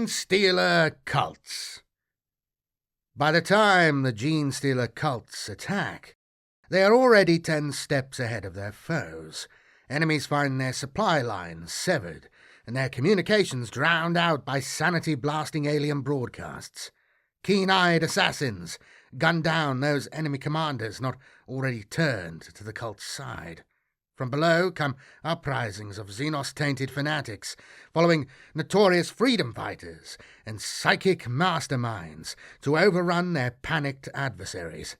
Genestealer Cults. By the time the Genestealer Cults attack, they are already 10 steps ahead of their foes. Enemies find their supply lines severed, and their communications drowned out by sanity-blasting alien broadcasts. Keen-eyed assassins gun down those enemy commanders not already turned to the cult's side. From below come uprisings of Xenos-tainted fanatics, following notorious freedom fighters and psychic masterminds to overrun their panicked adversaries.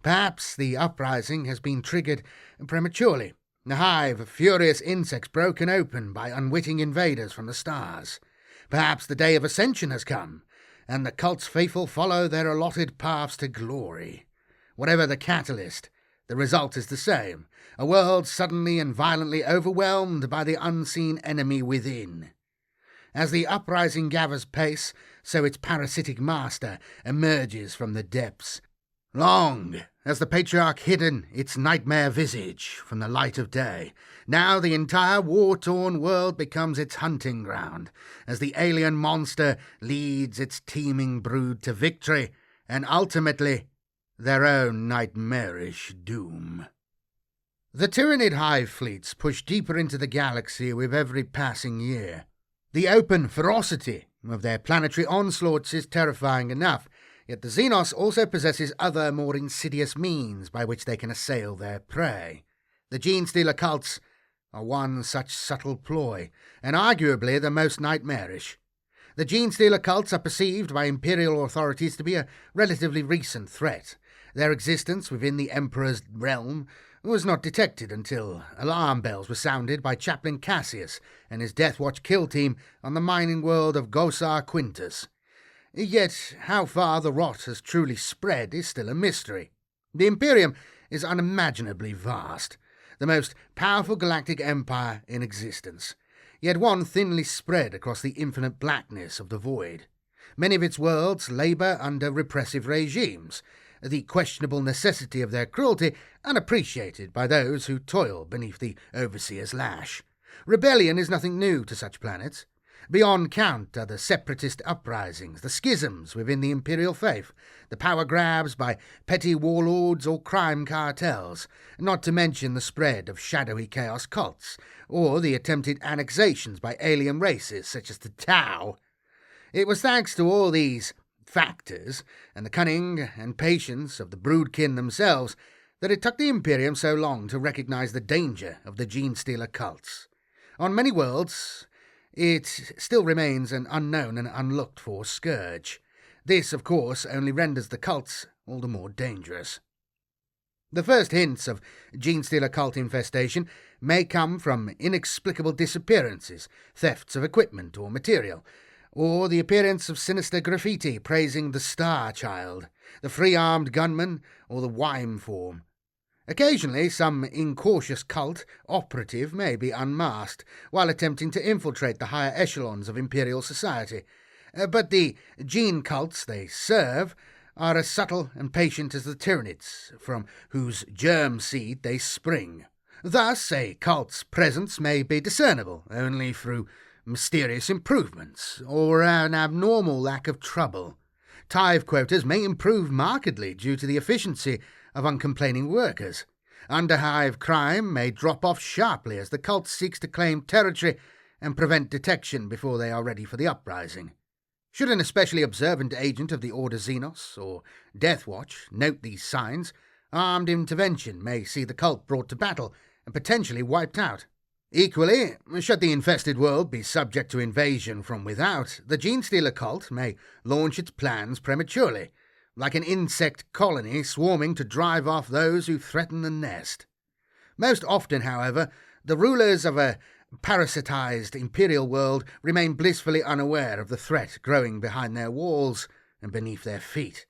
Perhaps the uprising has been triggered prematurely, the hive of furious insects broken open by unwitting invaders from the stars. Perhaps the day of Ascension has come, and the cult's faithful follow their allotted paths to glory. Whatever the catalyst, the result is the same: a world suddenly and violently overwhelmed by the unseen enemy within. As the uprising gathers pace, so its parasitic master emerges from the depths. Long has the patriarch hidden its nightmare visage from the light of day. Now the entire war-torn world becomes its hunting ground, as the alien monster leads its teeming brood to victory, and ultimately their own nightmarish doom. The Tyranid Hive Fleets push deeper into the galaxy with every passing year. The open ferocity of their planetary onslaughts is terrifying enough, yet the Xenos also possesses other more insidious means by which they can assail their prey. The Genestealer cults are one such subtle ploy, and arguably the most nightmarish. The Genestealer cults are perceived by Imperial authorities to be a relatively recent threat. Their existence within the Emperor's realm was not detected until alarm bells were sounded by Chaplain Cassius and his Death Watch kill team on the mining world of Gosar Quintus. Yet how far the rot has truly spread is still a mystery. The Imperium is unimaginably vast, the most powerful galactic empire in existence, yet one thinly spread across the infinite blackness of the void. Many of its worlds labour under repressive regimes, the questionable necessity of their cruelty unappreciated by those who toil beneath the overseer's lash. Rebellion is nothing new to such planets. Beyond count are the separatist uprisings, the schisms within the Imperial faith, the power grabs by petty warlords or crime cartels, not to mention the spread of shadowy chaos cults, or the attempted annexations by alien races such as the Tau. It was thanks to all these factors, and the cunning and patience of the broodkin themselves, that it took the Imperium so long to recognize the danger of the Genestealer cults. On many worlds, it still remains an unknown and unlooked-for scourge. This, of course, only renders the cults all the more dangerous. The first hints of Genestealer cult infestation may come from inexplicable disappearances, thefts of equipment or material, or the appearance of sinister graffiti praising the Star Child, the free-armed gunman, or the Wime form. Occasionally, some incautious cult operative may be unmasked while attempting to infiltrate the higher echelons of Imperial society, but the gene cults they serve are as subtle and patient as the Tyranids, from whose germ seed they spring. Thus, a cult's presence may be discernible only through mysterious improvements, or an abnormal lack of trouble. Tithe quotas may improve markedly due to the efficiency of uncomplaining workers. Underhive crime may drop off sharply as the cult seeks to claim territory and prevent detection before they are ready for the uprising. Should an especially observant agent of the Order Xenos or Death Watch note these signs, armed intervention may see the cult brought to battle and potentially wiped out. Equally, should the infested world be subject to invasion from without, the Genestealer cult may launch its plans prematurely, like an insect colony swarming to drive off those who threaten the nest. Most often, however, the rulers of a parasitized Imperial world remain blissfully unaware of the threat growing behind their walls and beneath their feet.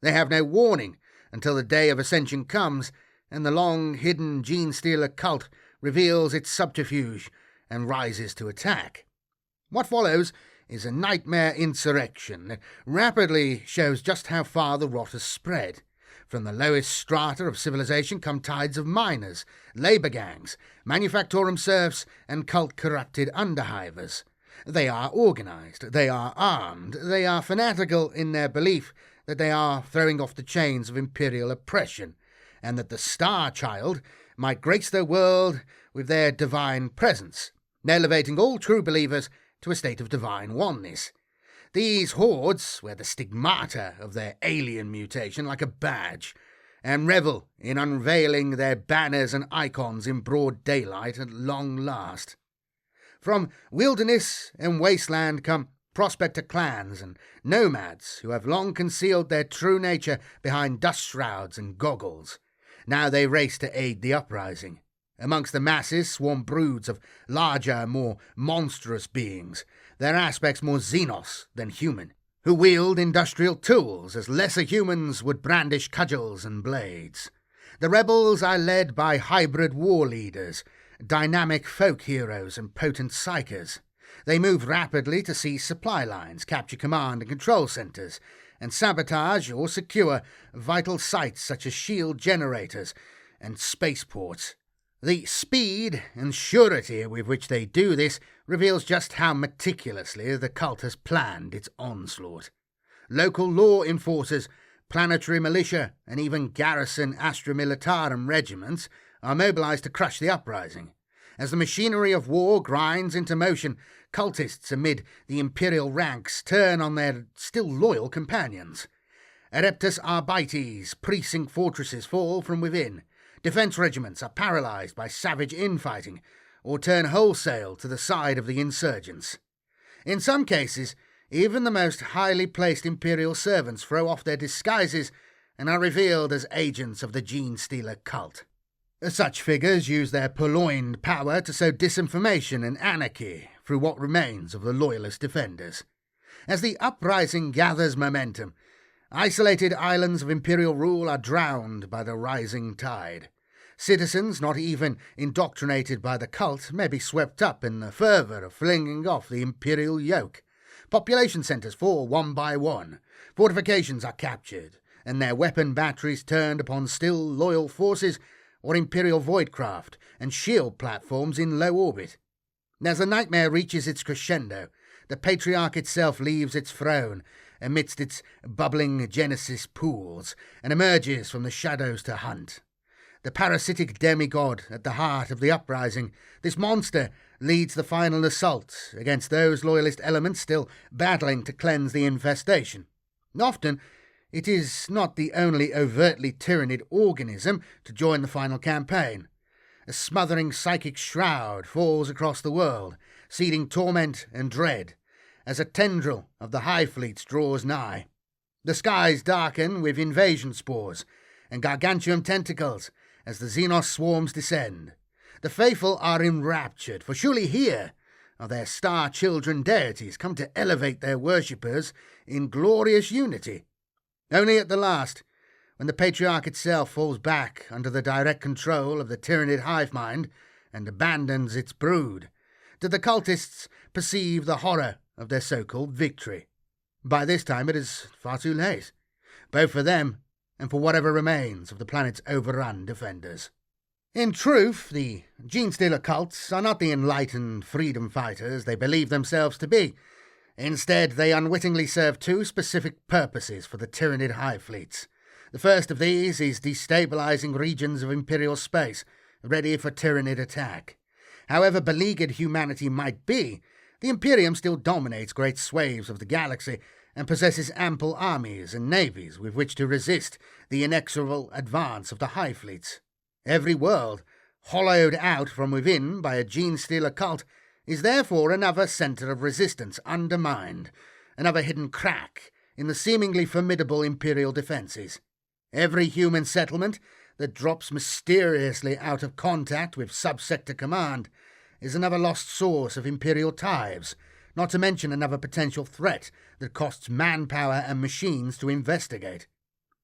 They have no warning until the day of Ascension comes and the long-hidden Genestealer cult reveals its subterfuge and rises to attack. What follows is a nightmare insurrection that rapidly shows just how far the rot has spread. From the lowest strata of civilization come tides of miners, labour gangs, manufactorum serfs, and cult-corrupted underhivers. They are organized, they are armed, they are fanatical in their belief that they are throwing off the chains of imperial oppression, and that the Star Child might grace their world with their divine presence, elevating all true believers to a state of divine oneness. These hordes wear the stigmata of their alien mutation like a badge, and revel in unveiling their banners and icons in broad daylight at long last. From wilderness and wasteland come prospector clans and nomads who have long concealed their true nature behind dust shrouds and goggles. Now they race to aid the uprising. Amongst the masses swarm broods of larger, more monstrous beings, their aspects more xenos than human, who wield industrial tools as lesser humans would brandish cudgels and blades. The rebels are led by hybrid war leaders, dynamic folk heroes and potent psykers. They move rapidly to seize supply lines, capture command and control centers, and sabotage or secure vital sites such as shield generators and spaceports. The speed and surety with which they do this reveals just how meticulously the cult has planned its onslaught. Local law enforcers, planetary militia, and even garrison Astra Militarum regiments are mobilized to crush the uprising. As the machinery of war grinds into motion, cultists amid the Imperial ranks turn on their still loyal companions. Adeptus Arbites precinct fortresses fall from within. Defence regiments are paralysed by savage infighting, or turn wholesale to the side of the insurgents. In some cases, even the most highly placed Imperial servants throw off their disguises and are revealed as agents of the Genestealer cult. Such figures use their purloined power to sow disinformation and anarchy through what remains of the Loyalist defenders. As the uprising gathers momentum, isolated islands of Imperial rule are drowned by the rising tide. Citizens not even indoctrinated by the cult may be swept up in the fervour of flinging off the Imperial yoke. Population centres fall one by one. Fortifications are captured, and their weapon batteries turned upon still loyal forces or Imperial voidcraft and shield platforms in low orbit. As the nightmare reaches its crescendo, the Patriarch itself leaves its throne amidst its bubbling Genesis pools and emerges from the shadows to hunt. The parasitic demigod at the heart of the uprising, this monster leads the final assault against those loyalist elements still battling to cleanse the infestation. Often, it is not the only overtly Tyranid organism to join the final campaign. A smothering psychic shroud falls across the world, seeding torment and dread, as a tendril of the Hive Fleets draws nigh. The skies darken with invasion spores and gargantuan tentacles as the Xenos swarms descend. The faithful are enraptured, for surely here are their star children deities come to elevate their worshippers in glorious unity. Only at the last, when the Patriarch itself falls back under the direct control of the Tyranid hive mind and abandons its brood, do the cultists perceive the horror of their so-called victory. By this time it is far too late, both for them and for whatever remains of the planet's overrun defenders. In truth, the Genestealer cults are not the enlightened freedom fighters they believe themselves to be. Instead, they unwittingly serve two specific purposes for the Tyranid Hive Fleets. The first of these is destabilizing regions of Imperial space, ready for Tyranid attack. However beleaguered humanity might be, the Imperium still dominates great swathes of the galaxy and possesses ample armies and navies with which to resist the inexorable advance of the Hive Fleets. Every world, hollowed out from within by a Genestealer cult, is therefore another centre of resistance undermined, another hidden crack in the seemingly formidable Imperial defences. Every human settlement that drops mysteriously out of contact with subsector command is another lost source of Imperial tithes, not to mention another potential threat that costs manpower and machines to investigate.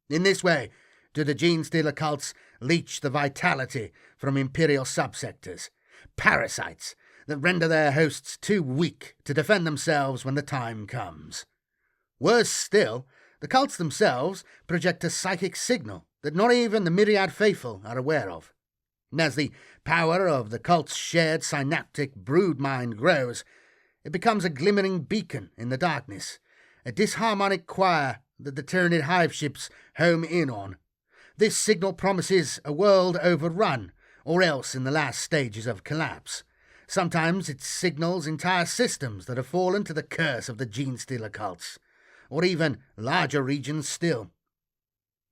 In this way, do the Genestealer cults leech the vitality from Imperial subsectors, parasites that render their hosts too weak to defend themselves when the time comes. Worse still, the cults themselves project a psychic signal that not even the myriad faithful are aware of. And as the power of the cult's shared synaptic broodmind grows, It becomes a glimmering beacon in the darkness, a disharmonic choir that the Tyranid hive ships home in on. This signal promises a world overrun, or else in the last stages of collapse. Sometimes it signals entire systems that have fallen to the curse of the Genestealer cults, or even larger regions still.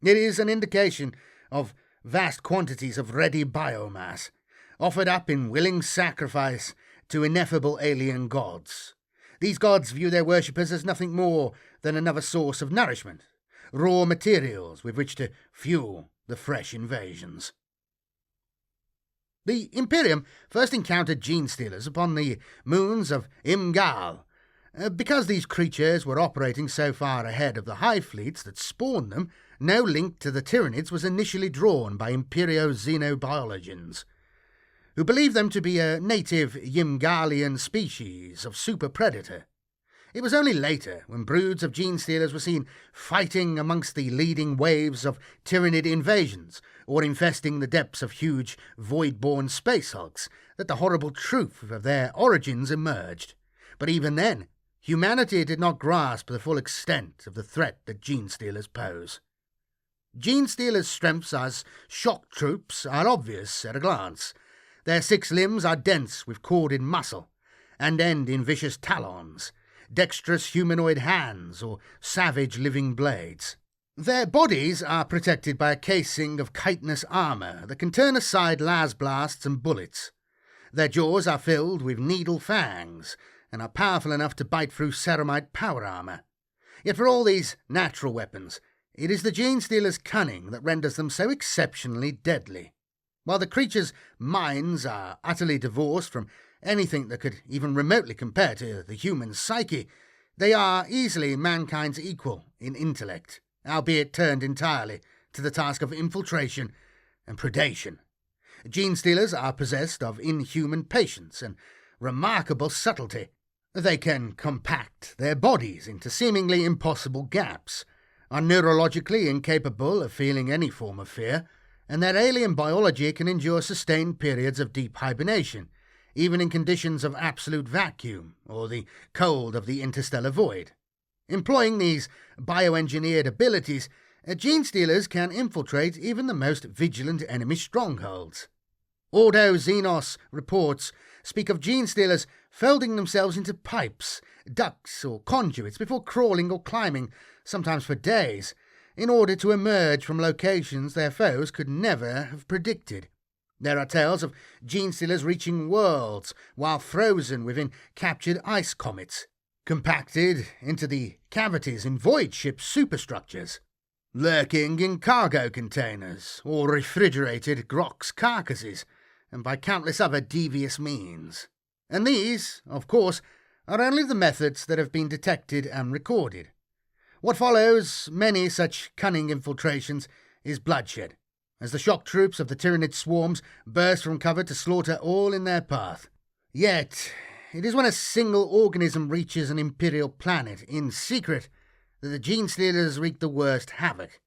It is an indication of vast quantities of ready biomass, offered up in willing sacrifice to ineffable alien gods. These gods view their worshippers as nothing more than another source of nourishment, raw materials with which to fuel the fresh invasions. The Imperium first encountered Genestealers upon the moons of Imgal. Because these creatures were operating so far ahead of the Hive Fleets that spawned them, no link to the Tyranids was initially drawn by Imperio-xenobiologians, who believed them to be a native Ymgalian species of super-predator. It was only later, when broods of Genestealers were seen fighting amongst the leading waves of Tyranid invasions, or infesting the depths of huge, void-born space hulks, that the horrible truth of their origins emerged. But even then, humanity did not grasp the full extent of the threat that Genestealers pose. Genestealers' strengths as shock troops are obvious at a glance. Their 6 limbs are dense with corded muscle, and end in vicious talons, dexterous humanoid hands, or savage living blades. Their bodies are protected by a casing of chitinous armour that can turn aside las blasts and bullets. Their jaws are filled with needle fangs, and are powerful enough to bite through ceramite power armour. Yet for all these natural weapons, it is the Genestealers' cunning that renders them so exceptionally deadly. While the creatures' minds are utterly divorced from anything that could even remotely compare to the human psyche, they are easily mankind's equal in intellect, albeit turned entirely to the task of infiltration and predation. Genestealers are possessed of inhuman patience and remarkable subtlety. They can compact their bodies into seemingly impossible gaps, are neurologically incapable of feeling any form of fear, and their alien biology can endure sustained periods of deep hibernation, even in conditions of absolute vacuum or the cold of the interstellar void. Employing these bioengineered abilities, Genestealers can infiltrate even the most vigilant enemy strongholds. Ordo-Xenos reports speak of Genestealers folding themselves into pipes, ducts or conduits before crawling or climbing, sometimes for days, in order to emerge from locations their foes could never have predicted. There are tales of Genestealers reaching worlds while frozen within captured ice comets, compacted into the cavities in void ship superstructures, lurking in cargo containers or refrigerated grox carcasses, and by countless other devious means. And these, of course, are only the methods that have been detected and recorded. What follows many such cunning infiltrations is bloodshed, as the shock troops of the Tyranid swarms burst from cover to slaughter all in their path. Yet, it is when a single organism reaches an Imperial planet in secret that the Genestealers wreak the worst havoc,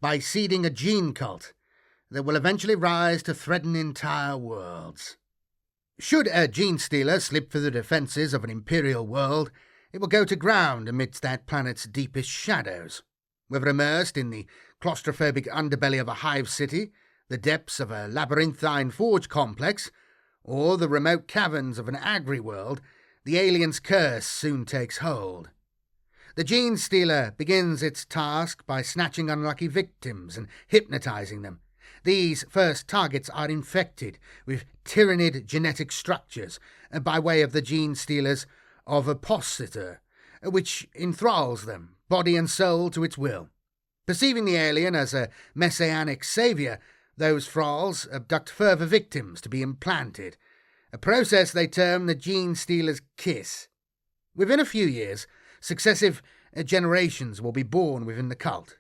by seeding a gene cult that will eventually rise to threaten entire worlds. Should a Genestealer slip through the defences of an Imperial world, it will go to ground amidst that planet's deepest shadows. Whether immersed in the claustrophobic underbelly of a hive city, the depths of a labyrinthine forge complex, or the remote caverns of an agri-world, the alien's curse soon takes hold. The Genestealer begins its task by snatching unlucky victims and hypnotizing them. These first targets are infected with Tyranid genetic structures by way of the Genestealers of Appositor, which enthralls them, body and soul, to its will. Perceiving the alien as a messianic saviour, those thralls abduct further victims to be implanted, a process they term the Genestealer's kiss. Within a few years, successive generations will be born within the cult.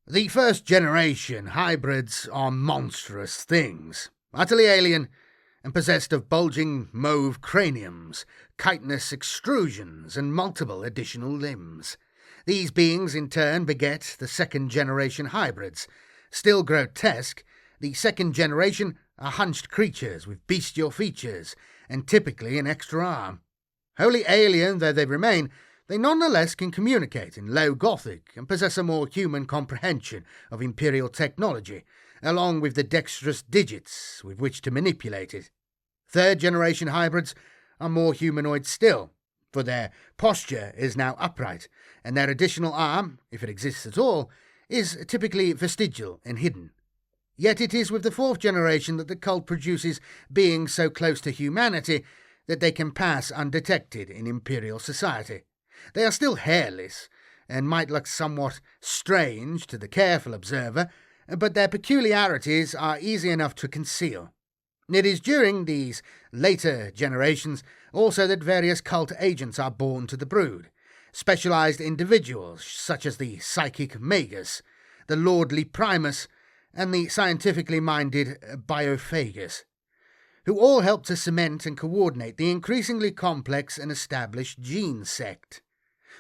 The first generation hybrids are monstrous things, utterly alien and possessed of bulging mauve craniums, chitinous extrusions, and multiple additional limbs. These beings in turn beget the second-generation hybrids. Still grotesque, the second generation are hunched creatures with bestial features and typically an extra arm. Wholly alien though they remain, they nonetheless can communicate in low Gothic and possess a more human comprehension of Imperial technology, along with the dexterous digits with which to manipulate it. Third-generation hybrids are more humanoid still, for their posture is now upright, and their additional arm, if it exists at all, is typically vestigial and hidden. Yet it is with the fourth generation that the cult produces beings so close to humanity that they can pass undetected in Imperial society. They are still hairless, and might look somewhat strange to the careful observer, but their peculiarities are easy enough to conceal. It is during these later generations also that various cult agents are born to the brood, specialized individuals such as the psychic Magus, the lordly Primus, and the scientifically minded Bio-alchemy, who all help to cement and coordinate the increasingly complex and established gene sect.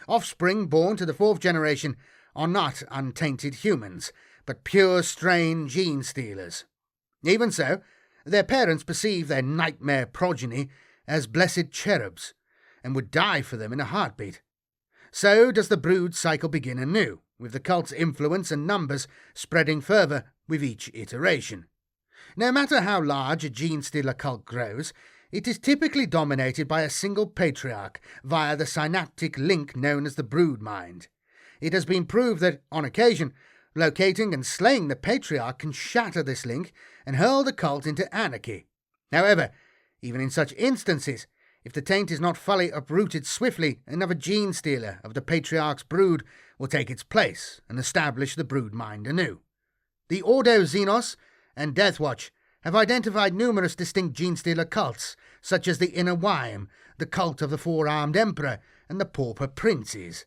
Offspring born to the fourth generation are not untainted humans, but Purestrain Genestealers. Even so, their parents perceive their nightmare progeny as blessed cherubs, and would die for them in a heartbeat. So does the brood cycle begin anew, with the cult's influence and numbers spreading further with each iteration. No matter how large a Genestealer cult grows, it is typically dominated by a single patriarch via the synaptic link known as the broodmind. It has been proved that, on occasion, locating and slaying the patriarch can shatter this link and hurl the cult into anarchy. However, even in such instances, if the taint is not fully uprooted swiftly, another Genestealer of the patriarch's brood will take its place and establish the broodmind anew. The Ordo Xenos and Deathwatch have identified numerous distinct Genestealer cults, such as the Inner Wime, the Cult of the Four-Armed Emperor, and the Pauper Princes.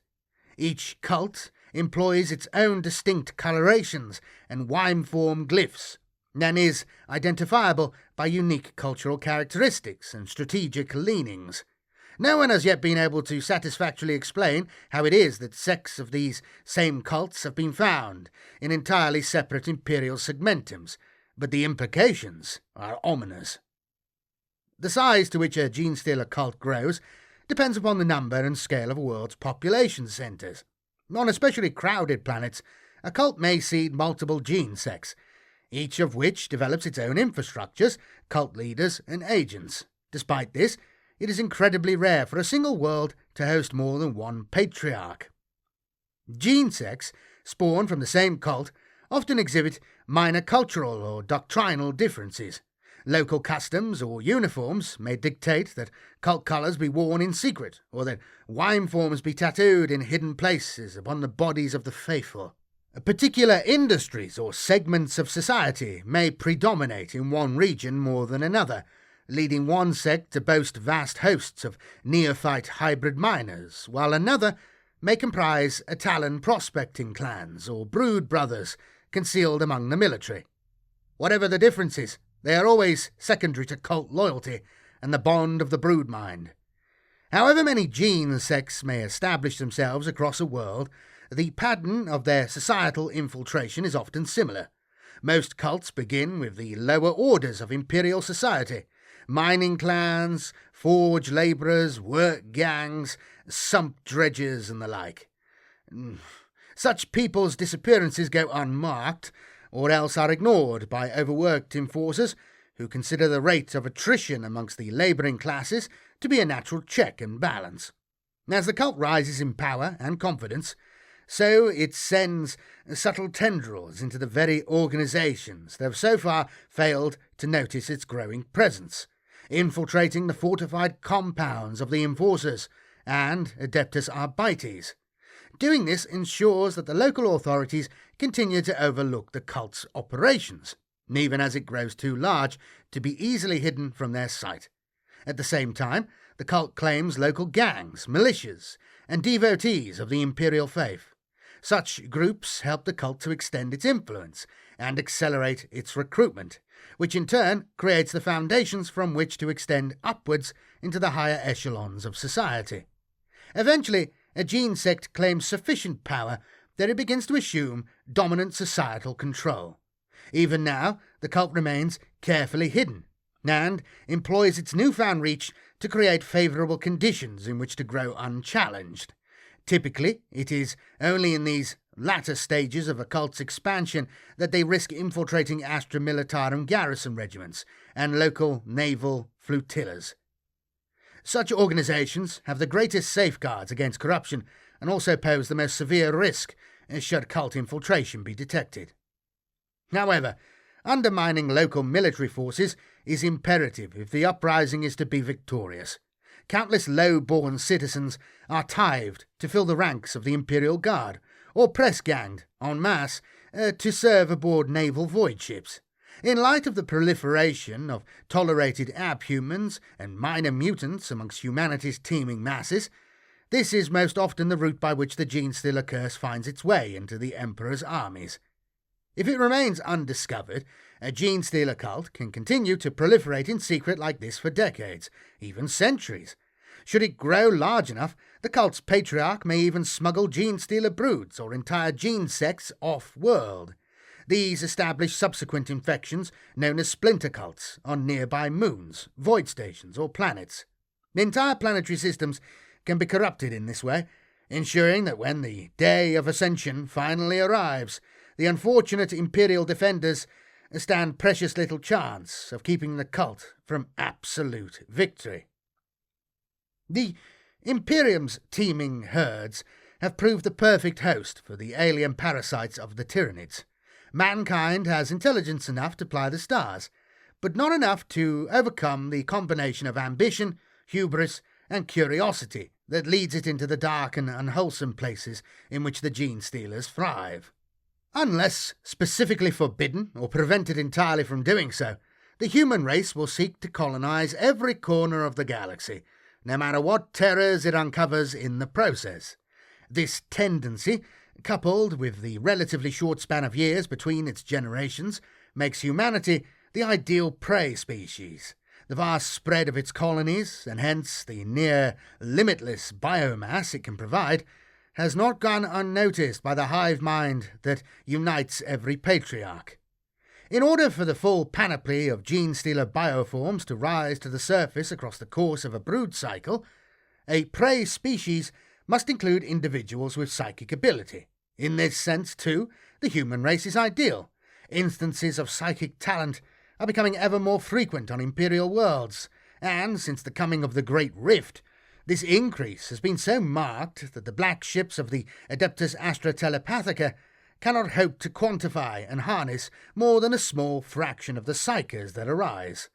Each cult employs its own distinct colorations and wime-form glyphs, and is identifiable by unique cultural characteristics and strategic leanings. No one has yet been able to satisfactorily explain how it is that sects of these same cults have been found in entirely separate Imperial segmentums, but the implications are ominous. The size to which a Genestealer cult grows depends upon the number and scale of a world's population centres. On especially crowded planets, a cult may seed multiple gene sects, each of which develops its own infrastructures, cult leaders, and agents. Despite this, it is incredibly rare for a single world to host more than one patriarch. Gene sects, spawned from the same cult, often exhibit minor cultural or doctrinal differences. Local customs or uniforms may dictate that cult colours be worn in secret, or that wime forms be tattooed in hidden places upon the bodies of the faithful. Particular industries or segments of society may predominate in one region more than another, leading one sect to boast vast hosts of neophyte hybrid miners, while another may comprise Talon prospecting clans or brood brothers concealed among the military. Whatever the differences, they are always secondary to cult loyalty and the bond of the broodmind. However many gene sects may establish themselves across a world, the pattern of their societal infiltration is often similar. Most cults begin with the lower orders of Imperial society: mining clans, forge labourers, work gangs, sump dredgers, and the like. Such people's disappearances go unmarked, or else are ignored by overworked enforcers who consider the rate of attrition amongst the labouring classes to be a natural check and balance. As the cult rises in power and confidence, so it sends subtle tendrils into the very organisations that have so far failed to notice its growing presence, infiltrating the fortified compounds of the enforcers and Adeptus Arbites. Doing this ensures that the local authorities continue to overlook the cult's operations, even as it grows too large to be easily hidden from their sight. At the same time, the cult claims local gangs, militias, and devotees of the Imperial faith. Such groups help the cult to extend its influence and accelerate its recruitment, which in turn creates the foundations from which to extend upwards into the higher echelons of society. Eventually, a gene sect claims sufficient power that it begins to assume dominant societal control. Even now, the cult remains carefully hidden and employs its newfound reach to create favourable conditions in which to grow unchallenged. Typically, it is only in these latter stages of a cult's expansion that they risk infiltrating Astra Militarum garrison regiments and local naval flotillas. Such organisations have the greatest safeguards against corruption and also pose the most severe risk should cult infiltration be detected. However, undermining local military forces is imperative if the uprising is to be victorious. Countless low-born citizens are tithed to fill the ranks of the Imperial Guard, or press-ganged en masse to serve aboard naval void ships. In light of the proliferation of tolerated abhumans and minor mutants amongst humanity's teeming masses, this is most often the route by which the Genestealer curse finds its way into the Emperor's armies. If it remains undiscovered, a Genestealer cult can continue to proliferate in secret like this for decades, even centuries. Should it grow large enough, the cult's patriarch may even smuggle Genestealer broods or entire gene sects off-world. These establish subsequent infections, known as splinter cults, on nearby moons, void stations, or planets. Entire planetary systems can be corrupted in this way, ensuring that when the day of Ascension finally arrives, the unfortunate Imperial defenders stand precious little chance of keeping the cult from absolute victory. The Imperium's teeming herds have proved the perfect host for the alien parasites of the Tyranids. Mankind has intelligence enough to ply the stars, but not enough to overcome the combination of ambition, hubris, and curiosity that leads it into the dark and unwholesome places in which the Genestealers thrive. Unless specifically forbidden or prevented entirely from doing so, the human race will seek to colonize every corner of the galaxy, no matter what terrors it uncovers in the process. This tendency, coupled with the relatively short span of years between its generations, makes humanity the ideal prey species. The vast spread of its colonies, and hence the near limitless biomass it can provide, has not gone unnoticed by the hive mind that unites every patriarch. In order for the full panoply of Genestealer bioforms to rise to the surface across the course of a brood cycle, a prey species must include individuals with psychic ability. In this sense, too, the human race is ideal. Instances of psychic talent are becoming ever more frequent on Imperial worlds, and since the coming of the Great Rift, this increase has been so marked that the black ships of the Adeptus Astra Telepathica cannot hope to quantify and harness more than a small fraction of the psykers that arise.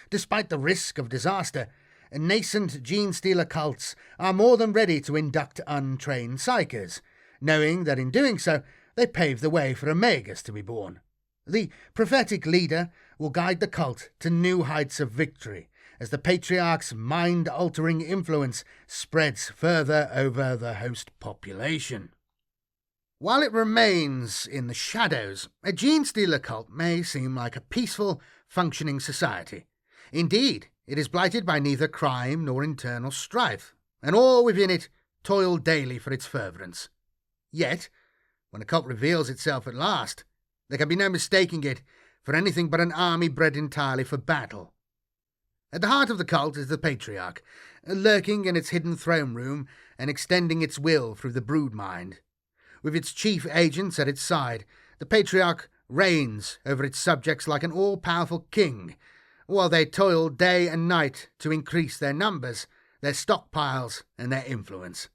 Despite the risk of disaster, nascent Genestealer cults are more than ready to induct untrained psykers, knowing that in doing so they pave the way for a Magus to be born. The prophetic leader will guide the cult to new heights of victory as the Patriarch's mind-altering influence spreads further over the host population. While it remains in the shadows, a Genestealer cult may seem like a peaceful, functioning society. Indeed, it is blighted by neither crime nor internal strife, and all within it toil daily for its furtherance. Yet, when a cult reveals itself at last, there can be no mistaking it for anything but an army bred entirely for battle. At the heart of the cult is the Patriarch, lurking in its hidden throne room and extending its will through the broodmind. With its chief agents at its side, the Patriarch reigns over its subjects like an all-powerful king, while they toil day and night to increase their numbers, their stockpiles, and their influence.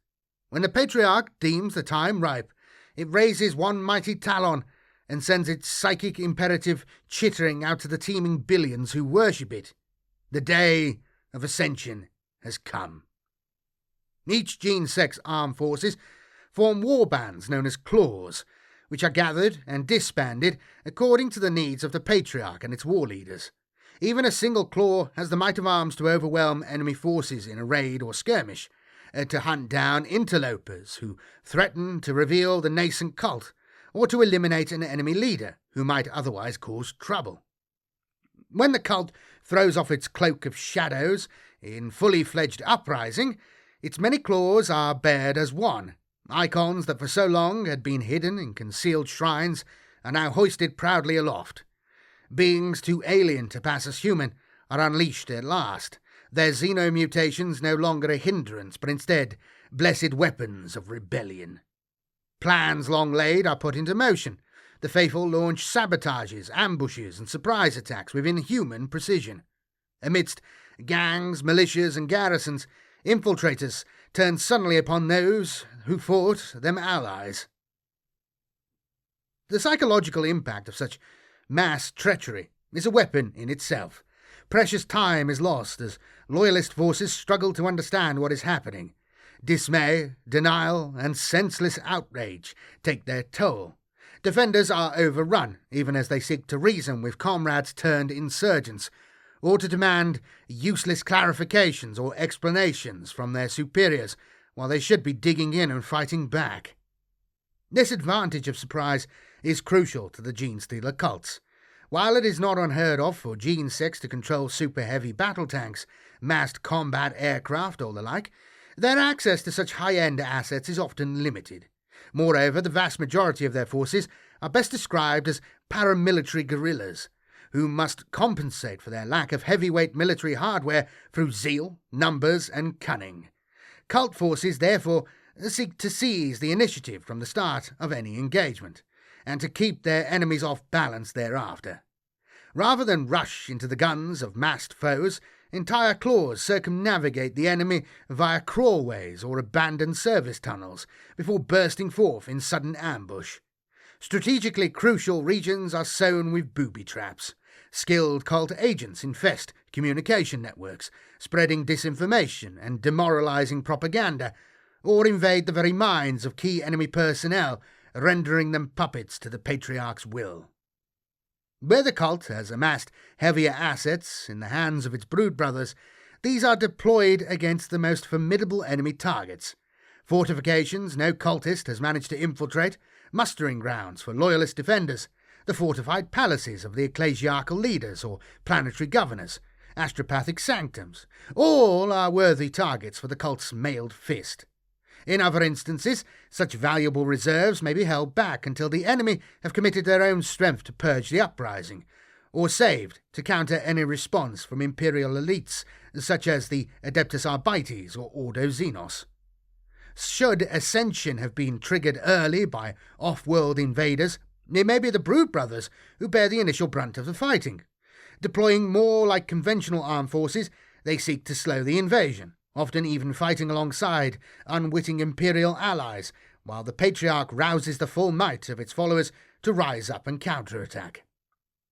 When the Patriarch deems the time ripe, it raises one mighty talon and sends its psychic imperative chittering out to the teeming billions who worship it. The day of Ascension has come. Each gene-sex armed forces form war bands known as claws, which are gathered and disbanded according to the needs of the Patriarch and its war leaders. Even a single claw has the might of arms to overwhelm enemy forces in a raid or skirmish, to hunt down interlopers who threaten to reveal the nascent cult, or to eliminate an enemy leader who might otherwise cause trouble. When the cult throws off its cloak of shadows in fully fledged Uprising, its many claws are bared as one. Icons that for so long had been hidden in concealed shrines are now hoisted proudly aloft. Beings too alien to pass as human are unleashed at last, their xenomutations no longer a hindrance, but instead blessed weapons of rebellion. Plans long laid are put into motion. The faithful launch sabotages, ambushes, and surprise attacks with inhuman precision. Amidst gangs, militias, and garrisons, infiltrators turn suddenly upon those who thought them allies. The psychological impact of such mass treachery is a weapon in itself. Precious time is lost as loyalist forces struggle to understand what is happening. Dismay, denial, and senseless outrage take their toll. Defenders are overrun, even as they seek to reason with comrades turned insurgents, or to demand useless clarifications or explanations from their superiors, while they should be digging in and fighting back. This advantage of surprise is crucial to the Genestealer cults. While it is not unheard of for Gen-Sex to control super-heavy battle tanks, massed combat aircraft or the like, their access to such high-end assets is often limited. Moreover, the vast majority of their forces are best described as paramilitary guerrillas, who must compensate for their lack of heavyweight military hardware through zeal, numbers, and cunning. Cult forces, therefore, seek to seize the initiative from the start of any engagement, and to keep their enemies off balance thereafter. Rather than rush into the guns of massed foes, entire claws circumnavigate the enemy via crawlways or abandoned service tunnels before bursting forth in sudden ambush. Strategically crucial regions are sown with booby traps. Skilled cult agents infest communication networks, spreading disinformation and demoralizing propaganda, or invade the very minds of key enemy personnel, rendering them puppets to the Patriarch's will. Where the cult has amassed heavier assets in the hands of its brood brothers, these are deployed against the most formidable enemy targets. Fortifications no cultist has managed to infiltrate, mustering grounds for loyalist defenders, the fortified palaces of the ecclesiarchal leaders or planetary governors, astropathic sanctums, all are worthy targets for the cult's mailed fist. In other instances, such valuable reserves may be held back until the enemy have committed their own strength to purge the Uprising, or saved to counter any response from Imperial elites, such as the Adeptus Arbites or Ordo Xenos. Should Ascension have been triggered early by off-world invaders, it may be the Brood Brothers who bear the initial brunt of the fighting. Deploying more like conventional armed forces, they seek to slow the invasion, often even fighting alongside unwitting Imperial allies, while the Patriarch rouses the full might of its followers to rise up and counterattack.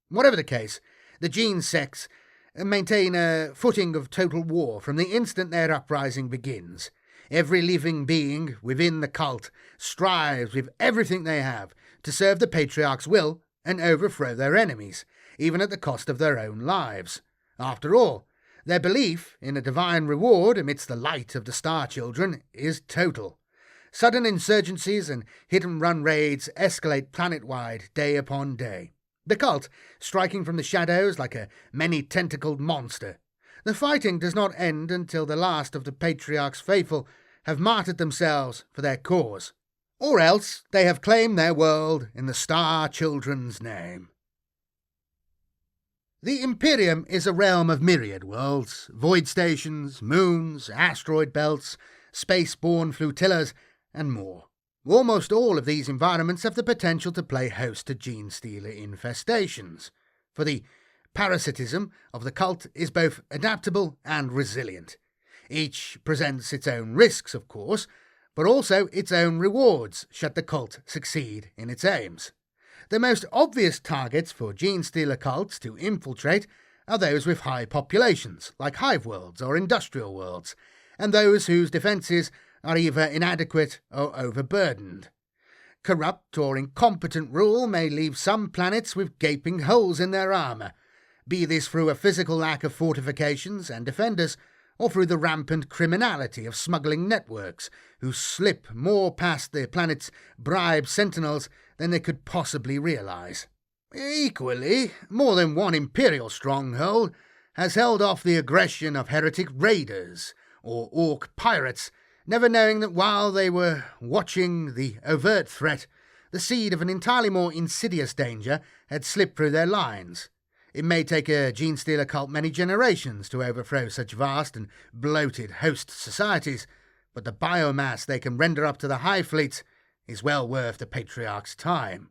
Whatever the case, the Gen-Sex maintain a footing of total war from the instant their uprising begins. Every living being within the cult strives with everything they have to serve the Patriarch's will and overthrow their enemies, even at the cost of their own lives. After all, their belief in a divine reward amidst the light of the Star Children is total. Sudden insurgencies and hit-and-run raids escalate planet-wide day upon day. The cult striking from the shadows like a many-tentacled monster. The fighting does not end until the last of the Patriarch's faithful have martyred themselves for their cause, or else they have claimed their world in the Star Children's name. The Imperium is a realm of myriad worlds, void stations, moons, asteroid belts, space-borne flotillas, and more. Almost all of these environments have the potential to play host to Genestealer infestations, for the parasitism of the cult is both adaptable and resilient. Each presents its own risks, of course, but also its own rewards should the cult succeed in its aims. The most obvious targets for Genestealer cults to infiltrate are those with high populations, like hive worlds or industrial worlds, and those whose defences are either inadequate or overburdened. Corrupt or incompetent rule may leave some planets with gaping holes in their armour, be this through a physical lack of fortifications and defenders, or through the rampant criminality of smuggling networks who slip more past the planet's bribed sentinels than they could possibly realise. Equally, more than one Imperial stronghold has held off the aggression of heretic raiders or orc pirates, never knowing that while they were watching the overt threat, the seed of an entirely more insidious danger had slipped through their lines. It may take a Genestealer cult many generations to overthrow such vast and bloated host societies, but the biomass they can render up to the Hive Fleets is well worth the Patriarch's time.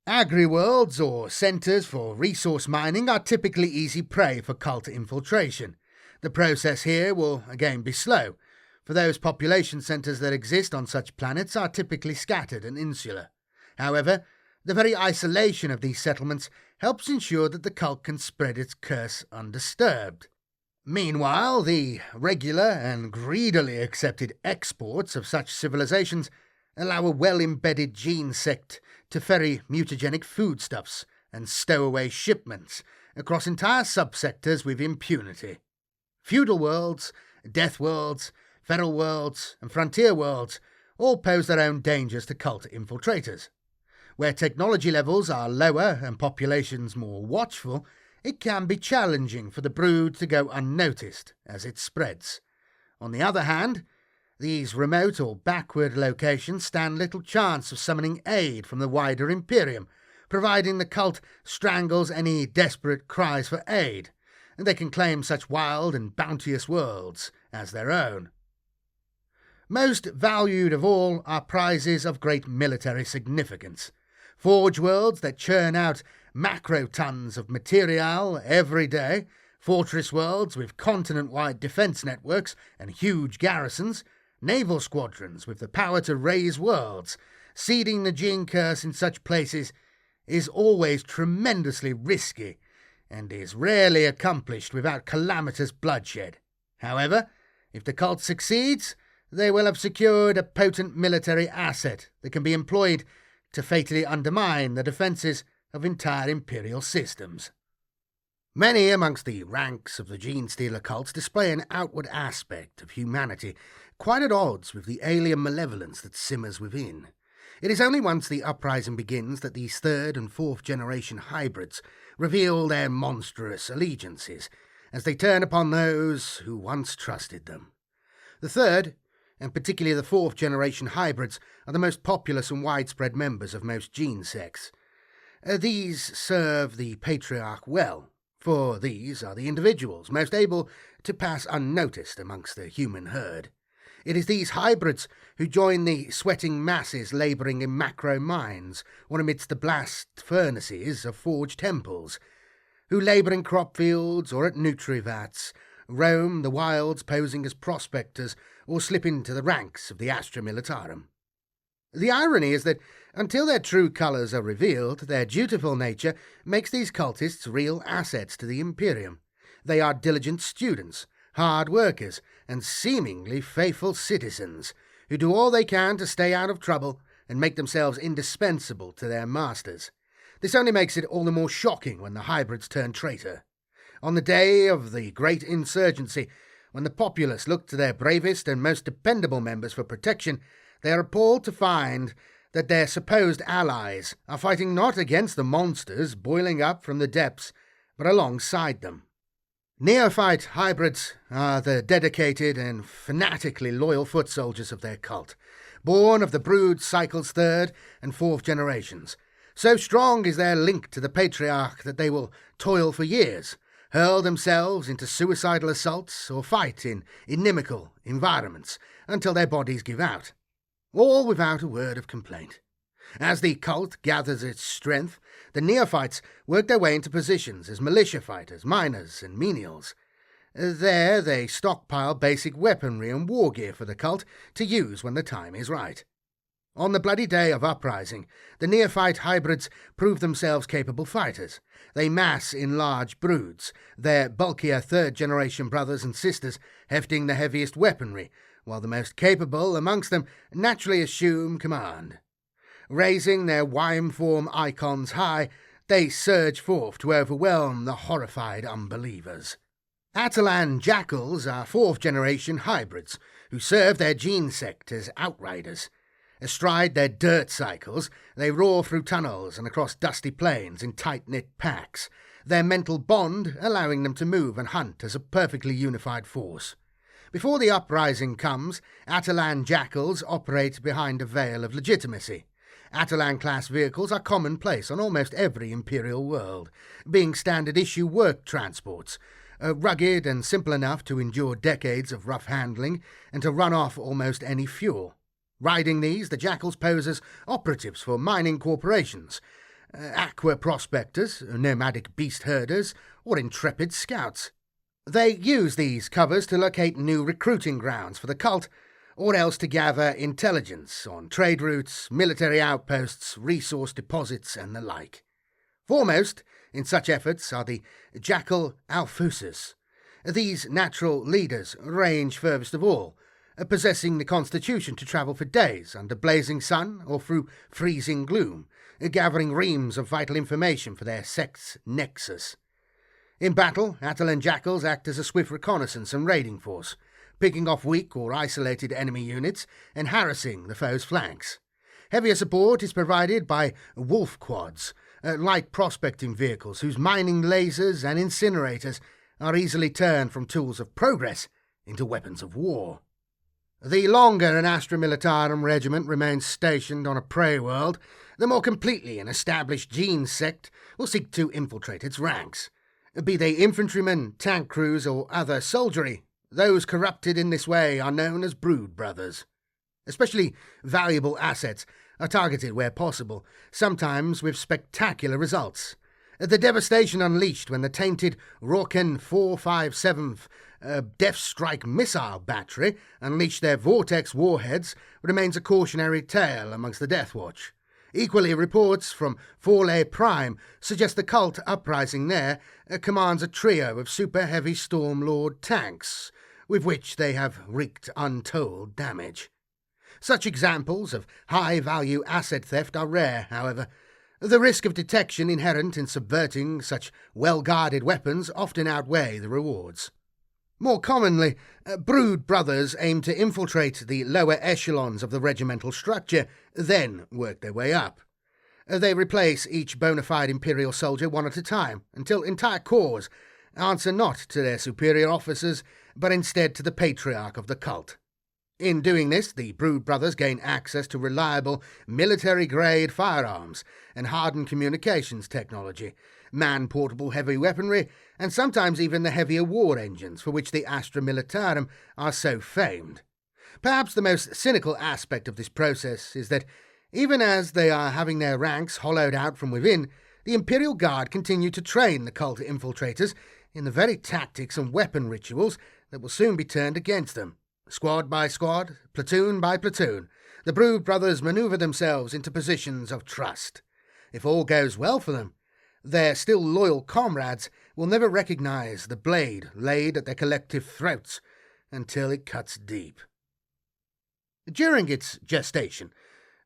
Agri-worlds, or centres for resource mining, are typically easy prey for cult infiltration. The process here will again be slow, for those population centres that exist on such planets are typically scattered and insular. However, the very isolation of these settlements helps ensure that the cult can spread its curse undisturbed. Meanwhile, the regular and greedily accepted exports of such civilizations allow a well-embedded gene sect to ferry mutagenic foodstuffs and stowaway shipments across entire subsectors with impunity. Feudal worlds, death worlds, feral worlds, and frontier worlds all pose their own dangers to cult infiltrators. Where technology levels are lower and populations more watchful, it can be challenging for the brood to go unnoticed as it spreads. On the other hand, these remote or backward locations stand little chance of summoning aid from the wider Imperium, providing the cult strangles any desperate cries for aid, and they can claim such wild and bounteous worlds as their own. Most valued of all are prizes of great military significance. Forge worlds that churn out macro tons of material every day, fortress worlds with continent-wide defence networks and huge garrisons, naval squadrons with the power to raise worlds. Seeding the gene curse in such places is always tremendously risky and is rarely accomplished without calamitous bloodshed. However, if the cult succeeds, they will have secured a potent military asset that can be employed to fatally undermine the defences of entire Imperial systems. Many amongst the ranks of the Genestealer cults display an outward aspect of humanity quite at odds with the alien malevolence that simmers within. It is only once the Uprising begins that these third and fourth generation hybrids reveal their monstrous allegiances, as they turn upon those who once trusted them. The third, and particularly the fourth generation hybrids, are the most populous and widespread members of most gene sects. These serve the Patriarch well, for these are the individuals most able to pass unnoticed amongst the human herd. It is these hybrids who join the sweating masses labouring in macro mines or amidst the blast furnaces of forged temples, who labour in crop fields or at nutrivats, roam the wilds posing as prospectors, or slip into the ranks of the Astra Militarum. The irony is that until their true colours are revealed, their dutiful nature makes these cultists real assets to the Imperium. They are diligent students, hard workers, and seemingly faithful citizens, who do all they can to stay out of trouble and make themselves indispensable to their masters. This only makes it all the more shocking when the hybrids turn traitor. On the day of the great insurgency, when the populace look to their bravest and most dependable members for protection, they are appalled to find that their supposed allies are fighting not against the monsters boiling up from the depths, but alongside them. Neophyte hybrids are the dedicated and fanatically loyal foot soldiers of their cult, born of the brood cycle's third and fourth generations. So strong is their link to the Patriarch that they will toil for years, hurl themselves into suicidal assaults or fight in inimical environments until their bodies give out, all without a word of complaint. As the cult gathers its strength, the neophytes work their way into positions as militia fighters, miners, and menials. There they stockpile basic weaponry and war gear for the cult to use when the time is right. On the bloody day of Uprising, the neophyte hybrids prove themselves capable fighters. They mass in large broods, their bulkier third-generation brothers and sisters hefting the heaviest weaponry, while the most capable amongst them naturally assume command. Raising their wime-form icons high, they surge forth to overwhelm the horrified unbelievers. Atalan jackals are fourth-generation hybrids, who serve their gene sect as outriders. Astride their dirt cycles, they roar through tunnels and across dusty plains in tight-knit packs, their mental bond allowing them to move and hunt as a perfectly unified force. Before the Uprising comes, Atalan jackals operate behind a veil of legitimacy. Atalan-class vehicles are commonplace on almost every Imperial world, being standard-issue work transports, rugged and simple enough to endure decades of rough handling and to run off almost any fuel. Riding these, the Jackals pose as operatives for mining corporations, aqua prospectors, nomadic beast herders, or intrepid scouts. They use these covers to locate new recruiting grounds for the cult, or else to gather intelligence on trade routes, military outposts, resource deposits, and the like. Foremost in such efforts are the Jackal Alfuses. These natural leaders range furthest of all, possessing the constitution to travel for days under blazing sun or through freezing gloom, gathering reams of vital information for their sect's Nexus. In battle, Atalan Jackals act as a swift reconnaissance and raiding force, picking off weak or isolated enemy units and harassing the foe's flanks. Heavier support is provided by wolf quads, light prospecting vehicles whose mining lasers and incinerators are easily turned from tools of progress into weapons of war. The longer an Astra Militarum regiment remains stationed on a prey world, the more completely an established gene sect will seek to infiltrate its ranks. Be they infantrymen, tank crews, or other soldiery, those corrupted in this way are known as brood brothers. Especially valuable assets are targeted where possible, sometimes with spectacular results. The devastation unleashed when the tainted Rorken 457th Death Strike missile battery unleashed their Vortex warheads remains a cautionary tale amongst the Death Watch. Equally, reports from Forley Prime suggest the cult Uprising there commands a trio of super heavy Stormlord tanks, with which they have wreaked untold damage. Such examples of high-value asset theft are rare, however. The risk of detection inherent in subverting such well-guarded weapons often outweigh the rewards. More commonly, brood brothers aim to infiltrate the lower echelons of the regimental structure, then work their way up. They replace each bona fide Imperial soldier one at a time, until entire corps answer not to their superior officers, but instead to the patriarch of the cult. In doing this, the brood brothers gain access to reliable military-grade firearms and hardened communications technology, man-portable heavy weaponry, and sometimes even the heavier war engines for which the Astra Militarum are so famed. Perhaps the most cynical aspect of this process is that, even as they are having their ranks hollowed out from within, the Imperial Guard continue to train the cult infiltrators in the very tactics and weapon rituals that will soon be turned against them. Squad by squad, platoon by platoon, the brood brothers maneuver themselves into positions of trust. If all goes well for them, their still loyal comrades will never recognize the blade laid at their collective throats until it cuts deep. During its gestation,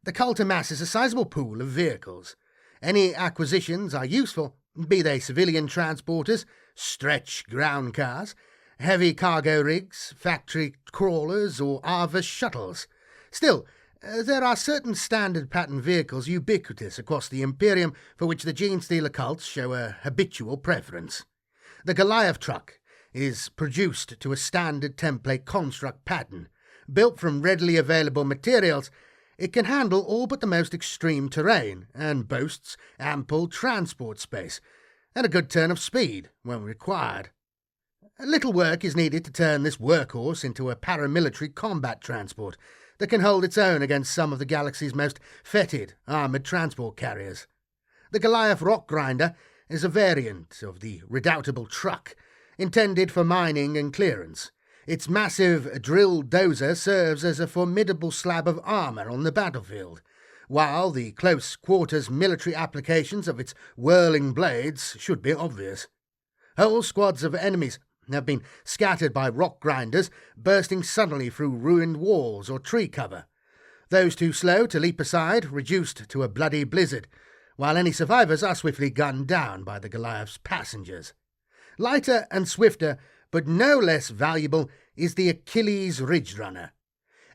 the cult amasses a sizable pool of vehicles. Any acquisitions are useful, be they civilian transporters, stretch ground cars, heavy cargo rigs, factory crawlers, or Arva shuttles. Still, there are certain standard pattern vehicles ubiquitous across the Imperium for which the Genestealer cults show a habitual preference. The Goliath truck is produced to a standard template construct pattern. Built from readily available materials, it can handle all but the most extreme terrain and boasts ample transport space and a good turn of speed when required. Little work is needed to turn this workhorse into a paramilitary combat transport that can hold its own against some of the galaxy's most fetid armoured transport carriers. The Goliath Rock Grinder is a variant of the redoubtable truck, intended for mining and clearance. Its massive drill dozer serves as a formidable slab of armour on the battlefield, while the close-quarters military applications of its whirling blades should be obvious. Whole squads of enemies have been scattered by rock grinders bursting suddenly through ruined walls or tree cover. Those too slow to leap aside reduced to a bloody blizzard, while any survivors are swiftly gunned down by the Goliath's passengers. Lighter and swifter, but no less valuable, is the Achilles Ridge Runner,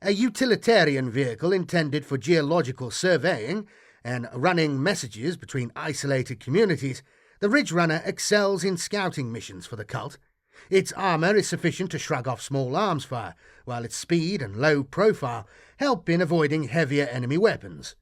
a utilitarian vehicle intended for geological surveying and running messages between isolated communities. The Ridge Runner excels in scouting missions for the cult. Its armour is sufficient to shrug off small arms fire, while its speed and low profile help in avoiding heavier enemy weapons.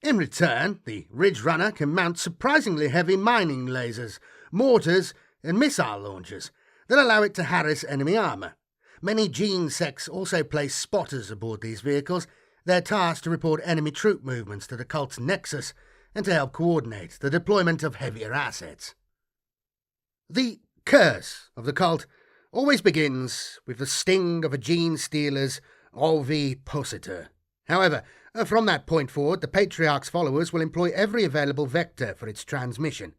In return, the Ridge Runner can mount surprisingly heavy mining lasers, mortars, and missile launchers that allow it to harass enemy armour. Many gene sects also place spotters aboard these vehicles. They're tasked to report enemy troop movements to the cult's Nexos and to help coordinate the deployment of heavier assets. The curse of the cult always begins with the sting of a Genestealer's ovipositor. However, from that point forward, the Patriarch's followers will employ every available vector for its transmission.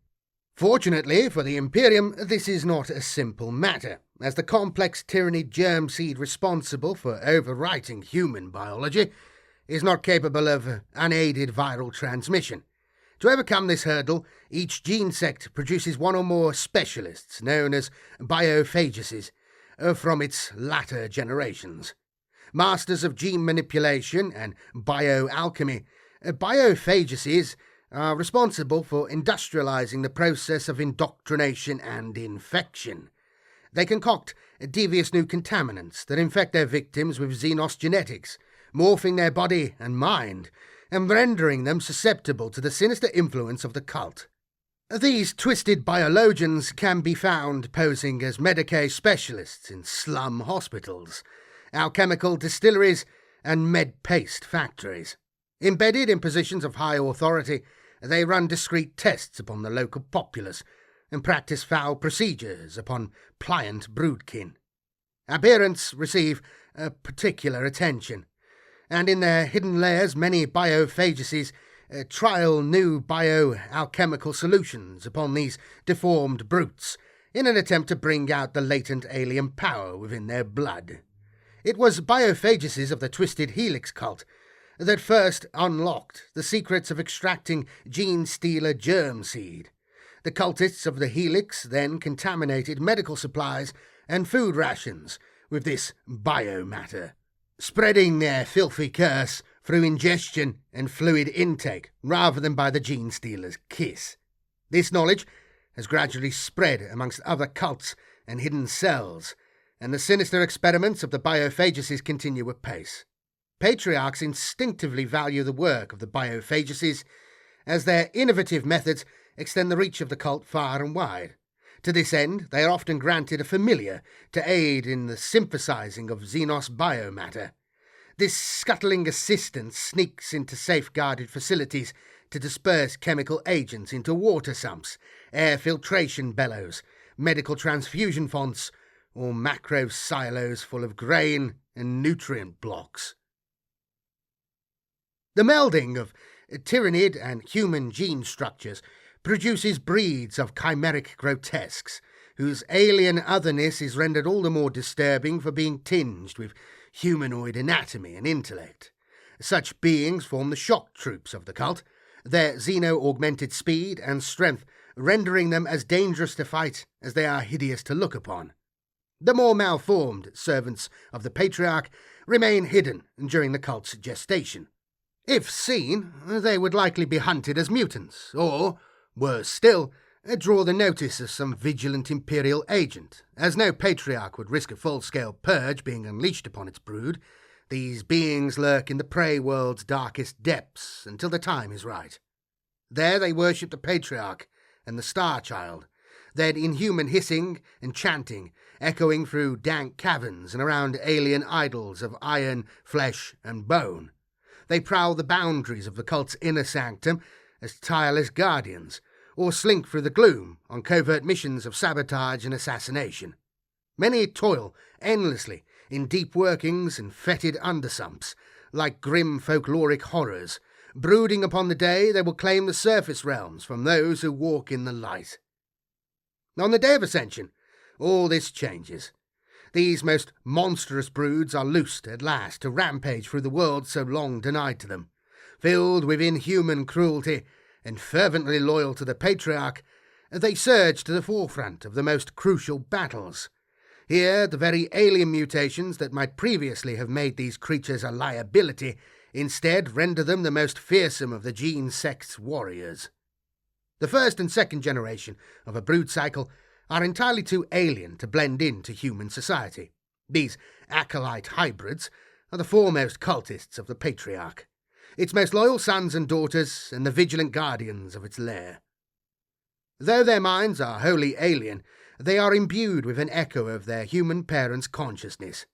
Fortunately for the Imperium, this is not a simple matter, as the complex Tyranid germ seed responsible for overwriting human biology is not capable of unaided viral transmission. To overcome this hurdle, each gene sect produces one or more specialists, known as biophaguses, from its latter generations. Masters of gene manipulation and bio-alchemy, biophaguses are responsible for industrializing the process of indoctrination and infection. They concoct devious new contaminants that infect their victims with Xenos genetics, morphing their body and mind, and rendering them susceptible to the sinister influence of the cult. These twisted biologians can be found posing as Medicaid specialists in slum hospitals, alchemical distilleries, and med-paste factories. Embedded in positions of high authority, they run discreet tests upon the local populace and practice foul procedures upon pliant broodkin. Aberrants receive particular attention, and in their hidden layers many biophaguses trial new bio-alchemical solutions upon these deformed brutes in an attempt to bring out the latent alien power within their blood. It was biophaguses of the Twisted Helix cult that first unlocked the secrets of extracting Genestealer germ seed. The cultists of the Helix then contaminated medical supplies and food rations with this biomatter, spreading their filthy curse through ingestion and fluid intake rather than by the Genestealer's kiss. This knowledge has gradually spread amongst other cults and hidden cells, and the sinister experiments of the biophaguses continue apace. Patriarchs instinctively value the work of the biophaguses, as their innovative methods extend the reach of the cult far and wide. To this end, they are often granted a familiar to aid in the synthesizing of Xenos biomatter. This scuttling assistant sneaks into safeguarded facilities to disperse chemical agents into water sumps, air filtration bellows, medical transfusion fonts, or macro silos full of grain and nutrient blocks. The melding of Tyranid and human gene structures produces breeds of chimeric grotesques, whose alien otherness is rendered all the more disturbing for being tinged with humanoid anatomy and intellect. Such beings form the shock troops of the cult, their xeno-augmented speed and strength rendering them as dangerous to fight as they are hideous to look upon. The more malformed servants of the Patriarch remain hidden during the cult's gestation. If seen, they would likely be hunted as mutants, or, worse still, draw the notice of some vigilant Imperial agent. As no Patriarch would risk a full-scale purge being unleashed upon its brood, these beings lurk in the prey world's darkest depths until the time is right. There they worship the Patriarch and the Star Child, their inhuman hissing and chanting echoing through dank caverns and around alien idols of iron, flesh, and bone. They prowl the boundaries of the cult's inner sanctum as tireless guardians, or slink through the gloom on covert missions of sabotage and assassination. Many toil endlessly in deep workings and fetid undersumps, like grim folkloric horrors, brooding upon the day they will claim the surface realms from those who walk in the light. On the day of Ascension, all this changes. These most monstrous broods are loosed at last to rampage through the world so long denied to them. Filled with inhuman cruelty and fervently loyal to the Patriarch, they surge to the forefront of the most crucial battles. Here, the very alien mutations that might previously have made these creatures a liability instead render them the most fearsome of the gene sect's warriors. The first and second generation of a brood cycle are entirely too alien to blend into human society. These acolyte hybrids are the foremost cultists of the Patriarch. its most loyal sons and daughters, and the vigilant guardians of its lair. Though their minds are wholly alien, they are imbued with an echo of their human parents' consciousness.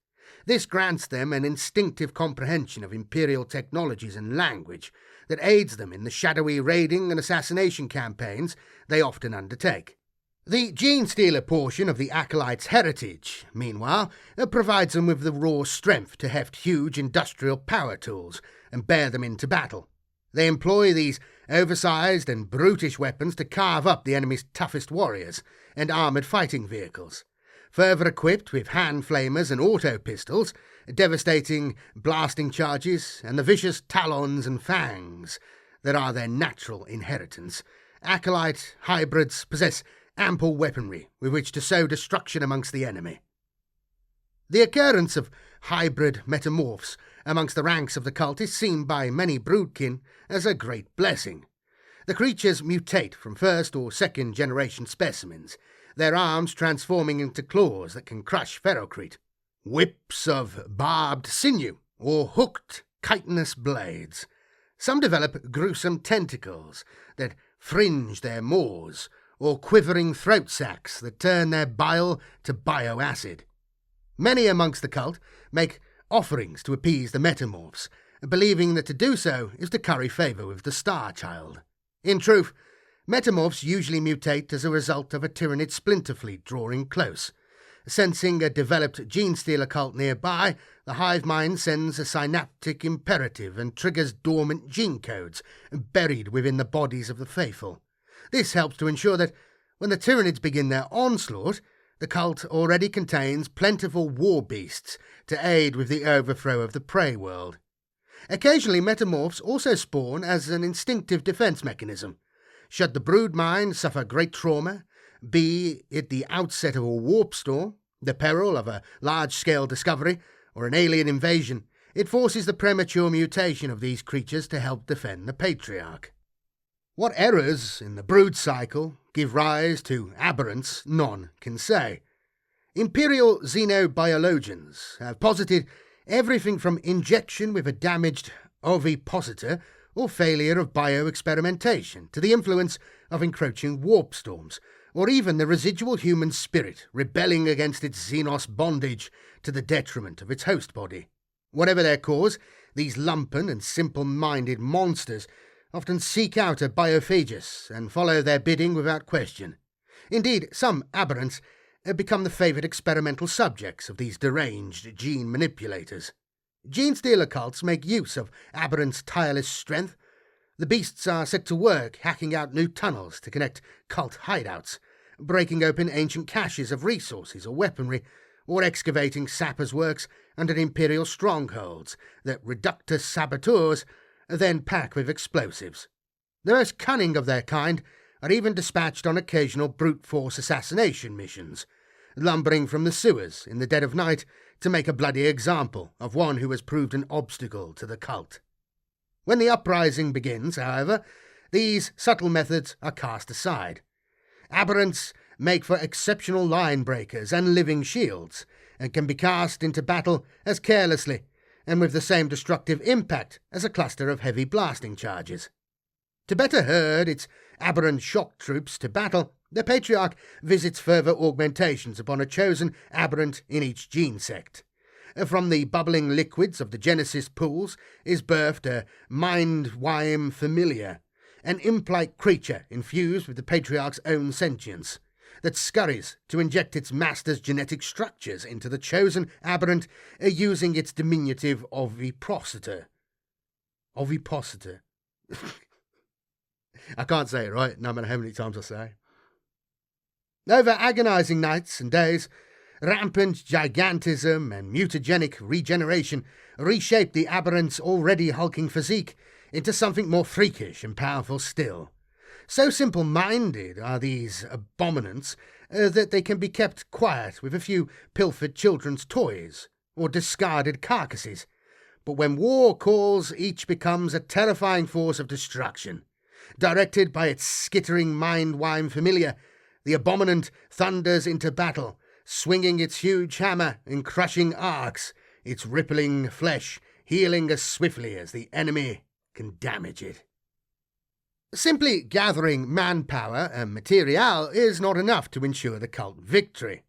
This grants them an instinctive comprehension of Imperial technologies and language that aids them in the shadowy raiding and assassination campaigns they often undertake. The Genestealer portion of the Acolyte's heritage, meanwhile, provides them with the raw strength to heft huge industrial power tools and bear them into battle. They employ these oversized and brutish weapons to carve up the enemy's toughest warriors and armoured fighting vehicles. Further equipped with hand flamers and auto pistols, devastating blasting charges, and the vicious talons and fangs that are their natural inheritance, Acolyte hybrids possess ample weaponry with which to sow destruction amongst the enemy. The occurrence of hybrid metamorphs amongst the ranks of the cult is seen by many broodkin as a great blessing. The creatures mutate from first or second generation specimens, their arms transforming into claws that can crush ferrocrete, whips of barbed sinew, or hooked chitinous blades. Some develop gruesome tentacles that fringe their maws, or quivering throat sacs that turn their bile to bioacid. Many amongst the cult make offerings to appease the metamorphs, believing that to do so is to curry favour with the Star Child. In truth, metamorphs usually mutate as a result of a Tyranid splinter fleet drawing close. Sensing a developed Genestealer cult nearby, the hive mind sends a synaptic imperative and triggers dormant gene codes buried within the bodies of the faithful. This helps to ensure that, when the Tyranids begin their onslaught, the cult already contains plentiful war beasts to aid with the overthrow of the prey world. Occasionally, metamorphs also spawn as an instinctive defence mechanism. Should the broodmind suffer great trauma, be it the outset of a warp storm, the peril of a large-scale discovery, or an alien invasion, it forces the premature mutation of these creatures to help defend the Patriarch. What errors in the brood cycle give rise to aberrants, none can say. Imperial xenobiologians have posited everything from injection with a damaged ovipositor or failure of bioexperimentation to the influence of encroaching warp storms, or even the residual human spirit rebelling against its xenos bondage to the detriment of its host body. Whatever their cause, these lumpen and simple-minded monsters often seek out a biophagus and follow their bidding without question. Indeed, some aberrants become the favoured experimental subjects of these deranged gene manipulators. Genestealer cults make use of aberrants' tireless strength. The beasts are set to work hacking out new tunnels to connect cult hideouts, breaking open ancient caches of resources or weaponry, or excavating sappers' works under Imperial strongholds that reductus saboteurs then pack with explosives. The most cunning of their kind are even dispatched on occasional brute force assassination missions, lumbering from the sewers in the dead of night to make a bloody example of one who has proved an obstacle to the cult. When the uprising begins, however, these subtle methods are cast aside. Aberrants make for exceptional line breakers and living shields, and can be cast into battle as carelessly and with the same destructive impact as a cluster of heavy blasting charges. To better herd its aberrant shock troops to battle, the Patriarch visits further augmentations upon a chosen aberrant in each gene sect. From the bubbling liquids of the Genesis pools is birthed a mind-wime familiar, an imp-like creature infused with the Patriarch's own sentience, that scurries to inject its master's genetic structures into the chosen aberrant using its diminutive ovipositor. Ovipositor. I can't say it right, no matter how many times I say. Over agonizing nights and days, rampant gigantism and mutagenic regeneration reshape the aberrant's already hulking physique into something more freakish and powerful still. So simple-minded are these abominants that they can be kept quiet with a few pilfered children's toys or discarded carcasses. But when war calls, each becomes a terrifying force of destruction. Directed by its skittering mind-wime familiar, the abominant thunders into battle, swinging its huge hammer in crushing arcs, its rippling flesh healing as swiftly as the enemy can damage it. Simply gathering manpower and material is not enough to ensure the cult victory.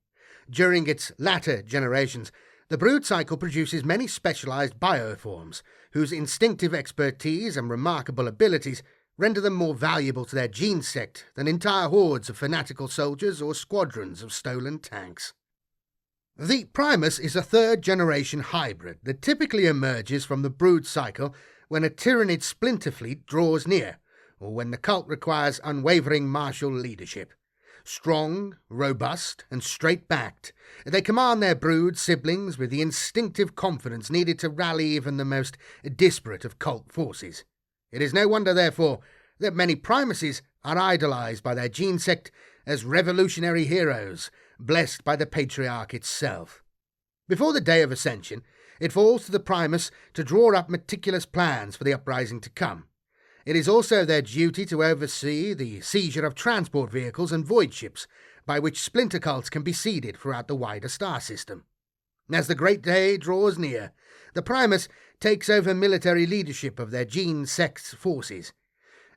During its latter generations, the brood cycle produces many specialized bioforms, whose instinctive expertise and remarkable abilities render them more valuable to their gene sect than entire hordes of fanatical soldiers or squadrons of stolen tanks. The Primus is a third-generation hybrid that typically emerges from the brood cycle when a Tyranid splinter fleet draws near, or when the cult requires unwavering martial leadership. Strong, robust, and straight-backed, they command their brood siblings with the instinctive confidence needed to rally even the most disparate of cult forces. It is no wonder, therefore, that many Primuses are idolized by their gene sect as revolutionary heroes, blessed by the Patriarch itself. Before the day of Ascension, it falls to the Primus to draw up meticulous plans for the Uprising to come. It is also their duty to oversee the seizure of transport vehicles and void ships, by which splinter cults can be seeded throughout the wider star system. As the great day draws near, the Primus takes over military leadership of their gene sect's forces.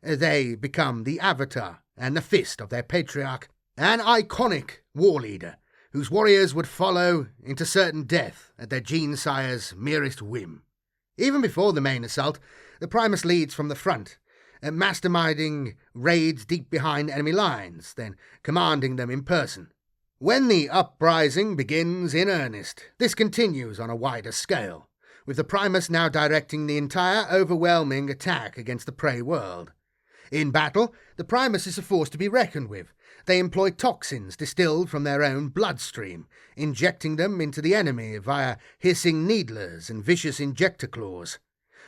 They become the avatar and the fist of their Patriarch, an iconic war leader, whose warriors would follow into certain death at their gene sire's merest whim. Even before the main assault, the Primus leads from the front, masterminding raids deep behind enemy lines, then commanding them in person. When the Uprising begins in earnest, this continues on a wider scale, with the Primus now directing the entire overwhelming attack against the prey world. In battle, the Primus is a force to be reckoned with. They employ toxins distilled from their own bloodstream, injecting them into the enemy via hissing needlers and vicious injector claws.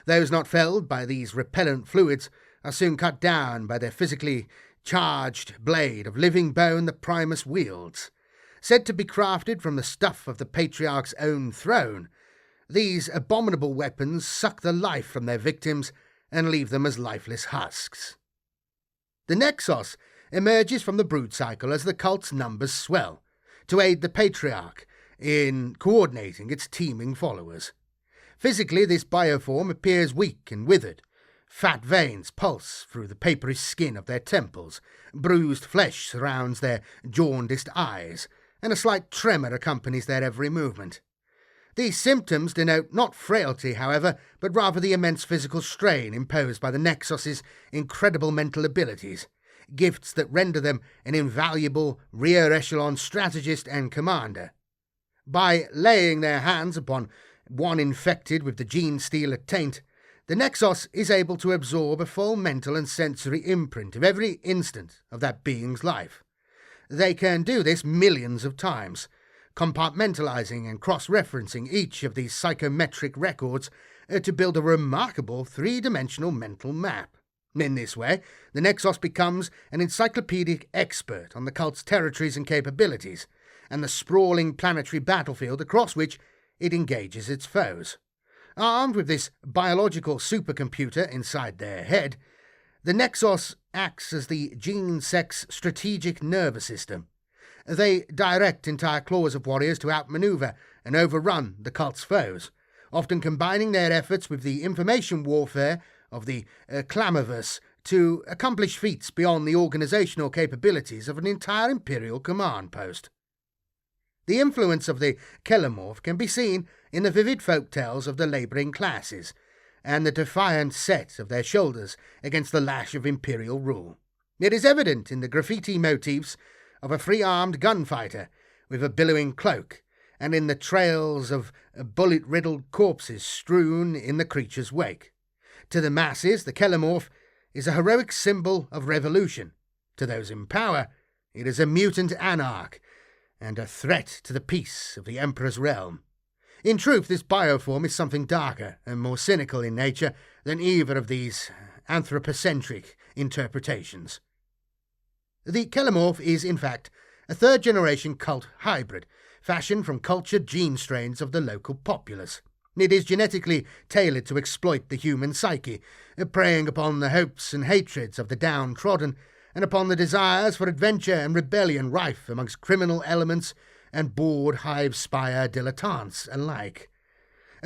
Those not felled by these repellent fluids are soon cut down by their physically charged blade of living bone the Primus wields. Said to be crafted from the stuff of the Patriarch's own throne, these abominable weapons suck the life from their victims and leave them as lifeless husks. The Nexos emerges from the brood cycle as the cult's numbers swell, to aid the Patriarch in coordinating its teeming followers. Physically, this bioform appears weak and withered. Fat veins pulse through the papery skin of their temples, bruised flesh surrounds their jaundiced eyes, and a slight tremor accompanies their every movement. These symptoms denote not frailty, however, but rather the immense physical strain imposed by the Nexos's incredible mental abilities, gifts that render them an invaluable rear-echelon strategist and commander. By laying their hands upon one infected with the Genestealer taint, the Nexos is able to absorb a full mental and sensory imprint of every instant of that being's life. They can do this millions of times, compartmentalizing and cross-referencing each of these psychometric records to build a remarkable three-dimensional mental map. In this way, the Nexos becomes an encyclopedic expert on the cult's territories and capabilities, and the sprawling planetary battlefield across which it engages its foes. Armed with this biological supercomputer inside their head, the Nexos acts as the gene sect's strategic nervous system. They direct entire claws of warriors to outmaneuver and overrun the cult's foes, often combining their efforts with the information warfare of the Clamovus to accomplish feats beyond the organizational capabilities of an entire Imperial command post. The influence of the Kellomorph can be seen in the vivid folk tales of the labouring classes, and the defiant set of their shoulders against the lash of Imperial rule. It is evident in the graffiti motifs of a free-armed gunfighter with a billowing cloak, and in the trails of bullet-riddled corpses strewn in the creature's wake. To the masses, the Kellomorph is a heroic symbol of revolution. To those in power, it is a mutant anarch, and a threat to the peace of the Emperor's realm. In truth, this bioform is something darker and more cynical in nature than either of these anthropocentric interpretations. The Kellomorph is, in fact, a third-generation cult hybrid, fashioned from cultured gene strains of the local populace. It is genetically tailored to exploit the human psyche, preying upon the hopes and hatreds of the downtrodden, and upon the desires for adventure and rebellion rife amongst criminal elements and bored hive-spire dilettantes alike.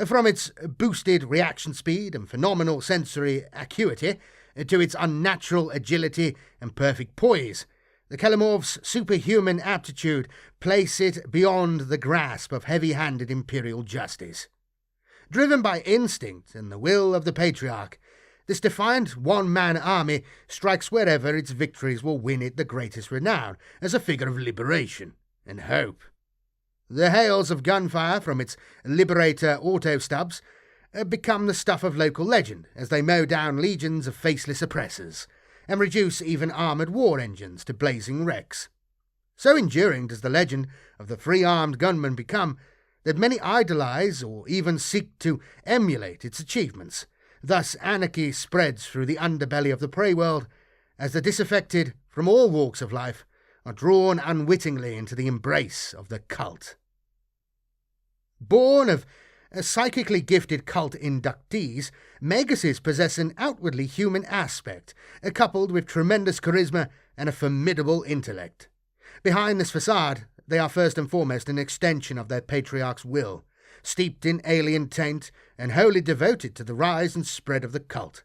From its boosted reaction speed and phenomenal sensory acuity to its unnatural agility and perfect poise, the Kellomorph's superhuman aptitude place it beyond the grasp of heavy-handed Imperial justice. Driven by instinct and the will of the Patriarch, this defiant one-man army strikes wherever its victories will win it the greatest renown as a figure of liberation and hope. The hails of gunfire from its Liberator auto-stubs become the stuff of local legend as they mow down legions of faceless oppressors and reduce even armoured war engines to blazing wrecks. So enduring does the legend of the free-armed gunman become that many idolise or even seek to emulate its achievements. Thus anarchy spreads through the underbelly of the prey world as the disaffected from all walks of life are drawn unwittingly into the embrace of the cult. Born of psychically gifted cult inductees, Maguses possess an outwardly human aspect, coupled with tremendous charisma and a formidable intellect. Behind this facade, they are first and foremost an extension of their patriarch's will, steeped in alien taint and wholly devoted to the rise and spread of the cult.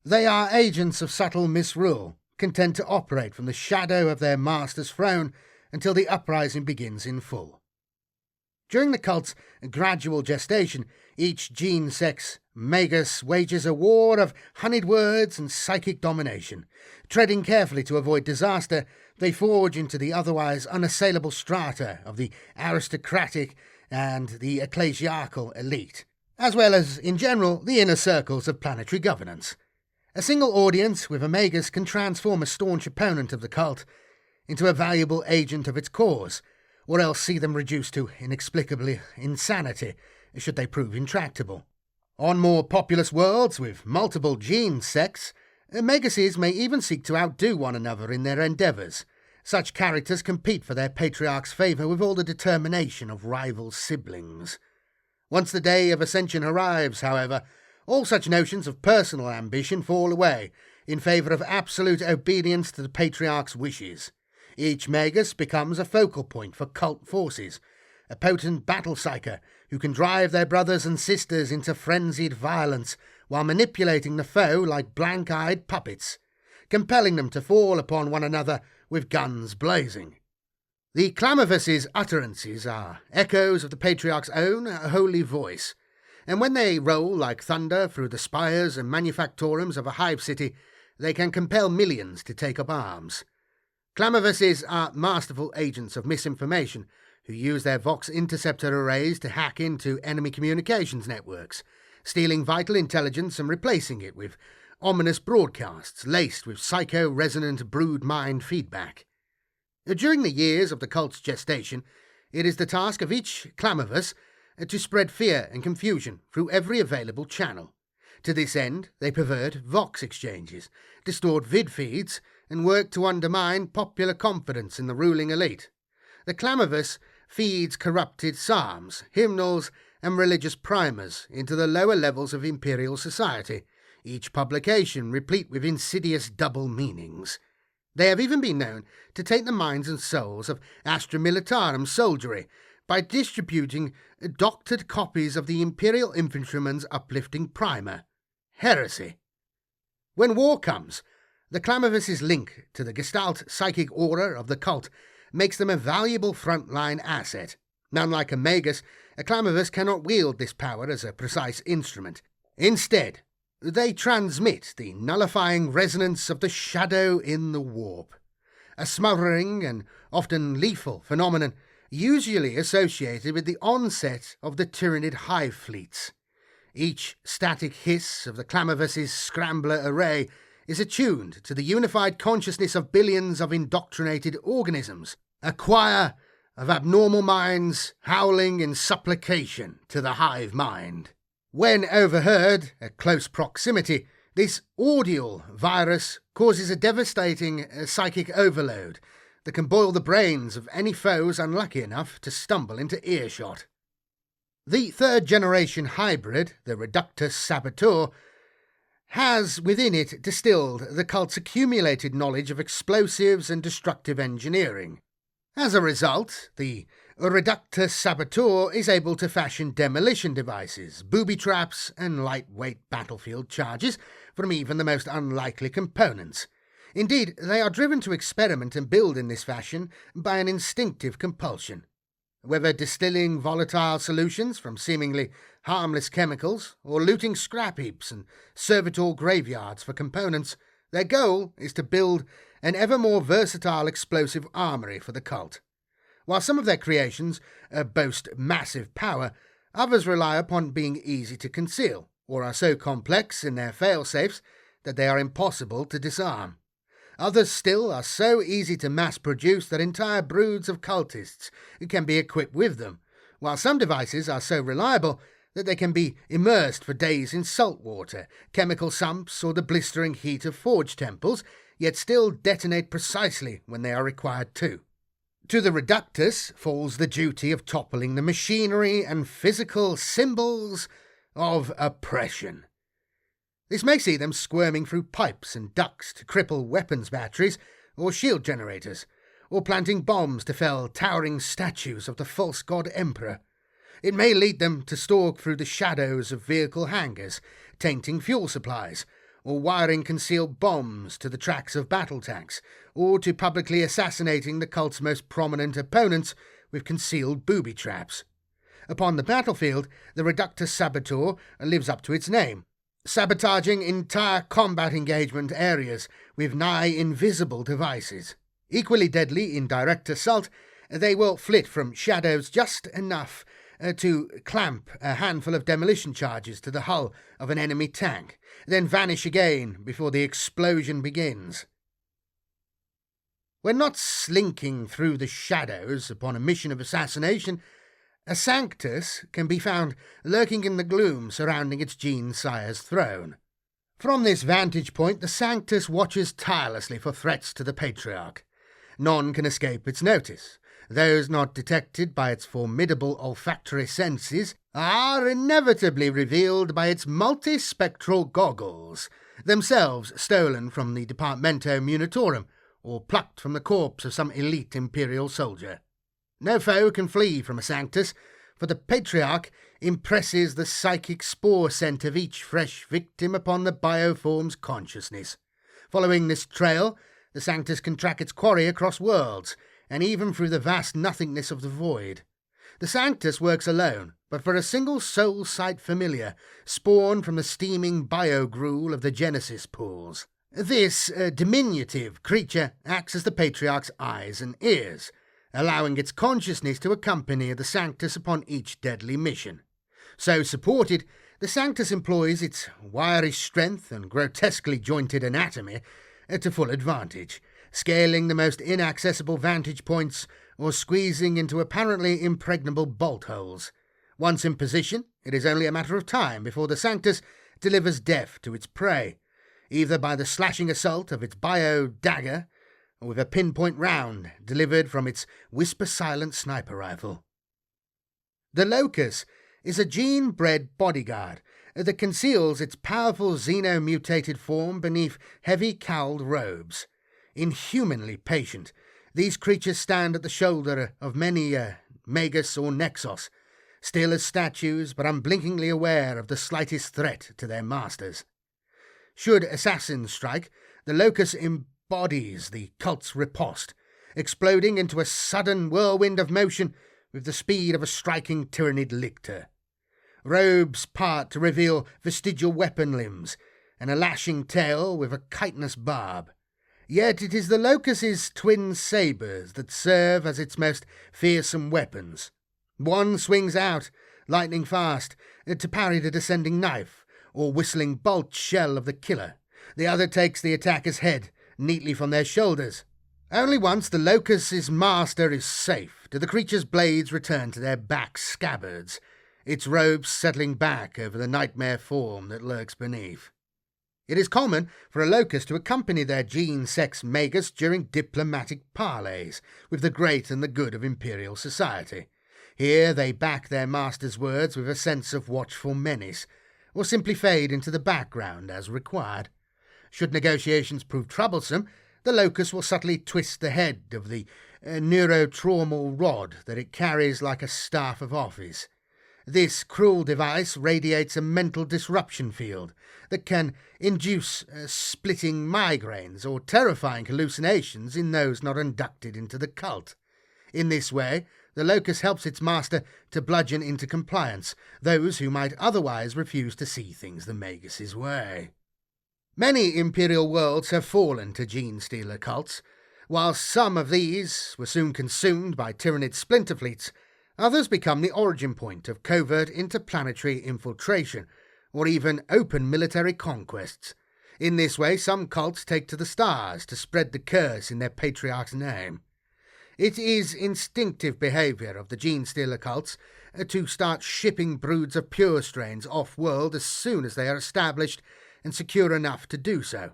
They are agents of subtle misrule, content to operate from the shadow of their master's throne until the uprising begins in full. During the cult's gradual gestation, each gene-sex Magus wages a war of honeyed words and psychic domination. Treading carefully to avoid disaster, they forge into the otherwise unassailable strata of the aristocratic and the ecclesiastical elite, as well as, in general, the inner circles of planetary governance. A single audience with a Magus can transform a staunch opponent of the cult into a valuable agent of its cause, or else see them reduced to inexplicably insanity, should they prove intractable. On more populous worlds with multiple gene sects, Maguses may even seek to outdo one another in their endeavours. Such characters compete for their patriarch's favour with all the determination of rival siblings. Once the day of Ascension arrives, however, all such notions of personal ambition fall away in favour of absolute obedience to the patriarch's wishes. Each Magus becomes a focal point for cult forces, a potent battle psyker who can drive their brothers and sisters into frenzied violence while manipulating the foe like blank-eyed puppets, compelling them to fall upon one another with guns blazing. The Clamovus' utterances are echoes of the Patriarch's own holy voice, and when they roll like thunder through the spires and manufactorums of a hive city, they can compel millions to take up arms. Clamovuses are masterful agents of misinformation who use their Vox interceptor arrays to hack into enemy communications networks, stealing vital intelligence and replacing it with ominous broadcasts laced with psycho-resonant broodmind feedback. During the years of the cult's gestation, it is the task of each Clamovus to spread fear and confusion through every available channel. To this end, they pervert Vox exchanges, distort vid feeds, and work to undermine popular confidence in the ruling elite. The Clamovus feeds corrupted psalms, hymnals, and religious primers into the lower levels of Imperial society, each publication replete with insidious double meanings. They have even been known to take the minds and souls of Astra Militarum soldiery by distributing doctored copies of the Imperial infantryman's uplifting primer, Heresy. When war comes, the Clamovus' link to the Gestalt psychic aura of the cult makes them a valuable frontline asset. Unlike a Magus, a Clamovus cannot wield this power as a precise instrument. Instead, they transmit the nullifying resonance of the shadow in the warp, a smothering and often lethal phenomenon usually associated with the onset of the Tyranid Hive Fleets. Each static hiss of the Clamovus' scrambler array is attuned to the unified consciousness of billions of indoctrinated organisms, a choir of abnormal minds howling in supplication to the hive mind. When overheard at close proximity, this audial virus causes a devastating psychic overload that can boil the brains of any foes unlucky enough to stumble into earshot. The third-generation hybrid, the Reductus Saboteur, has within it distilled the cult's accumulated knowledge of explosives and destructive engineering. As a result, the A reductor saboteur is able to fashion demolition devices, booby traps, and lightweight battlefield charges from even the most unlikely components. Indeed, they are driven to experiment and build in this fashion by an instinctive compulsion. Whether distilling volatile solutions from seemingly harmless chemicals, or looting scrap heaps and servitor graveyards for components, their goal is to build an ever more versatile explosive armory for the cult. While some of their creations boast massive power, others rely upon being easy to conceal, or are so complex in their fail-safes that they are impossible to disarm. Others still are so easy to mass-produce that entire broods of cultists can be equipped with them, while some devices are so reliable that they can be immersed for days in salt water, chemical sumps, or the blistering heat of forge temples, yet still detonate precisely when they are required to. To the reductus falls the duty of toppling the machinery and physical symbols of oppression. This may see them squirming through pipes and ducts to cripple weapons batteries or shield generators, or planting bombs to fell towering statues of the false god Emperor. It may lead them to stalk through the shadows of vehicle hangars, tainting fuel supplies, or wiring concealed bombs to the tracks of battle tanks, or to publicly assassinating the cult's most prominent opponents with concealed booby traps. Upon the battlefield, the reductor saboteur lives up to its name, sabotaging entire combat engagement areas with nigh invisible devices. Equally deadly in direct assault, they will flit from shadows just enough to clamp a handful of demolition charges to the hull of an enemy tank, then vanish again before the explosion begins. When not slinking through the shadows upon a mission of assassination, a Sanctus can be found lurking in the gloom surrounding its Gene Sire's throne. From this vantage point, the Sanctus watches tirelessly for threats to the Patriarch. None can escape its notice. Those not detected by its formidable olfactory senses are inevitably revealed by its multispectral goggles, themselves stolen from the Departamento Munitorum, or plucked from the corpse of some elite Imperial soldier. No foe can flee from a Sanctus, for the Patriarch impresses the psychic spore scent of each fresh victim upon the bioform's consciousness. Following this trail, the Sanctus can track its quarry across worlds, and even through the vast nothingness of the void. The Sanctus works alone, but for a single soul sight familiar, spawned from the steaming bio-gruel of the Genesis pools. This diminutive creature acts as the Patriarch's eyes and ears, allowing its consciousness to accompany the Sanctus upon each deadly mission. So supported, the Sanctus employs its wiry strength and grotesquely jointed anatomy to full advantage, scaling the most inaccessible vantage points or squeezing into apparently impregnable bolt holes. Once in position, it is only a matter of time before the Sanctus delivers death to its prey, either by the slashing assault of its bio-dagger, or with a pinpoint round delivered from its whisper-silent sniper rifle. The Locus is a gene-bred bodyguard that conceals its powerful xeno-mutated form beneath heavy cowled robes. Inhumanly patient, these creatures stand at the shoulder of many Magus or Nexos, still as statues but unblinkingly aware of the slightest threat to their masters. Should assassins strike, the Locus embodies the cult's riposte, exploding into a sudden whirlwind of motion with the speed of a striking Tyranid lictor. Robes part to reveal vestigial weapon limbs, and a lashing tail with a chitinous barb. Yet it is the Locus's twin sabres that serve as its most fearsome weapons. One swings out, lightning fast, to parry the descending knife, or whistling bolt shell of the killer. The other takes the attacker's head, neatly from their shoulders. Only once the Locus's master is safe do the creature's blades return to their back scabbards, its robes settling back over the nightmare form that lurks beneath. It is common for a Locus to accompany their gene-sex Magus during diplomatic parleys with the great and the good of Imperial society. Here they back their master's words with a sense of watchful menace, or simply fade into the background as required. Should negotiations prove troublesome, the Locus will subtly twist the head of the neurotraumal rod that it carries like a staff of office. This cruel device radiates a mental disruption field that can induce splitting migraines or terrifying hallucinations in those not inducted into the cult. In this way, the locus helps its master to bludgeon into compliance those who might otherwise refuse to see things the Magus' way. Many Imperial worlds have fallen to Genestealer cults. While some of these were soon consumed by Tyranid splinter fleets, others become the origin point of covert interplanetary infiltration, or even open military conquests. In this way, some cults take to the stars to spread the curse in their patriarch's name. It is instinctive behaviour of the Genestealer cults to start shipping broods of Purestrains off-world as soon as they are established and secure enough to do so.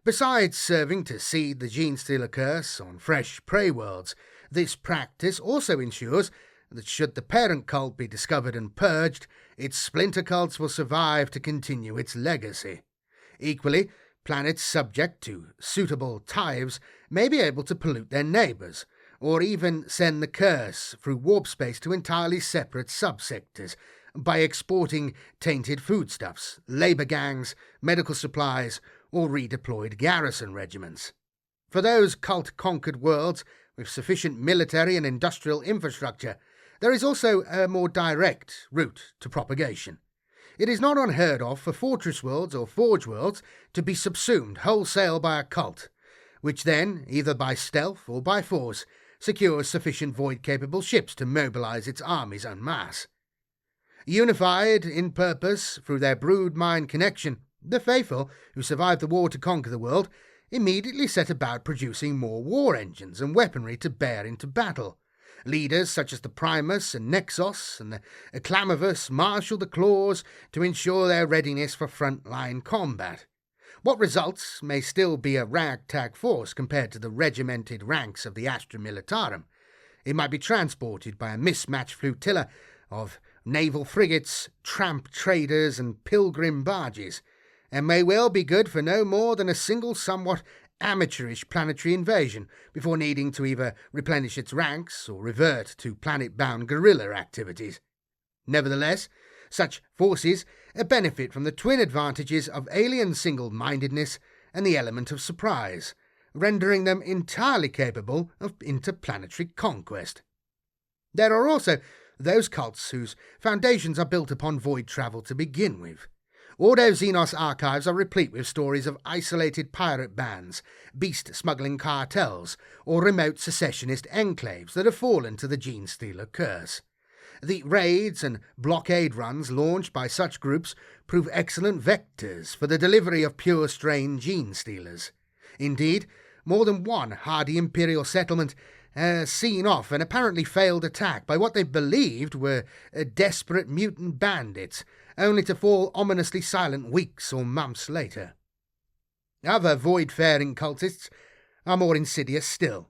Besides serving to seed the Genestealer curse on fresh prey worlds, this practice also ensures that should the parent cult be discovered and purged, its splinter cults will survive to continue its legacy. Equally, planets subject to suitable tithes may be able to pollute their neighbours, or even send the curse through warp space to entirely separate subsectors by exporting tainted foodstuffs, labour gangs, medical supplies, or redeployed garrison regiments. For those cult-conquered worlds with sufficient military and industrial infrastructure, there is also a more direct route to propagation. It is not unheard of for fortress worlds or forge worlds to be subsumed wholesale by a cult, which then, either by stealth or by force, secures sufficient void-capable ships to mobilise its armies en masse. Unified in purpose through their broodmind connection, the faithful, who survived the war to conquer the world, immediately set about producing more war engines and weaponry to bear into battle. Leaders such as the Primus and Nexos and the Clamovus marshalled the claws to ensure their readiness for front-line combat. What results may still be a ragtag force compared to the regimented ranks of the Astra Militarum. It might be transported by a mismatched flotilla of naval frigates, tramp traders and pilgrim barges, and may well be good for no more than a single somewhat amateurish planetary invasion before needing to either replenish its ranks or revert to planet-bound guerrilla activities. Nevertheless, such forces benefit from the twin advantages of alien single-mindedness and the element of surprise, rendering them entirely capable of interplanetary conquest. There are also those cults whose foundations are built upon void travel to begin with. Ordo Xenos archives are replete with stories of isolated pirate bands, beast-smuggling cartels, or remote secessionist enclaves that have fallen to the Genestealer curse. The raids and blockade runs launched by such groups prove excellent vectors for the delivery of Purestrain Genestealers. Indeed, more than one hardy Imperial settlement has seen off an apparently failed attack by what they believed were desperate mutant bandits, only to fall ominously silent weeks or months later. Other void-faring cultists are more insidious still.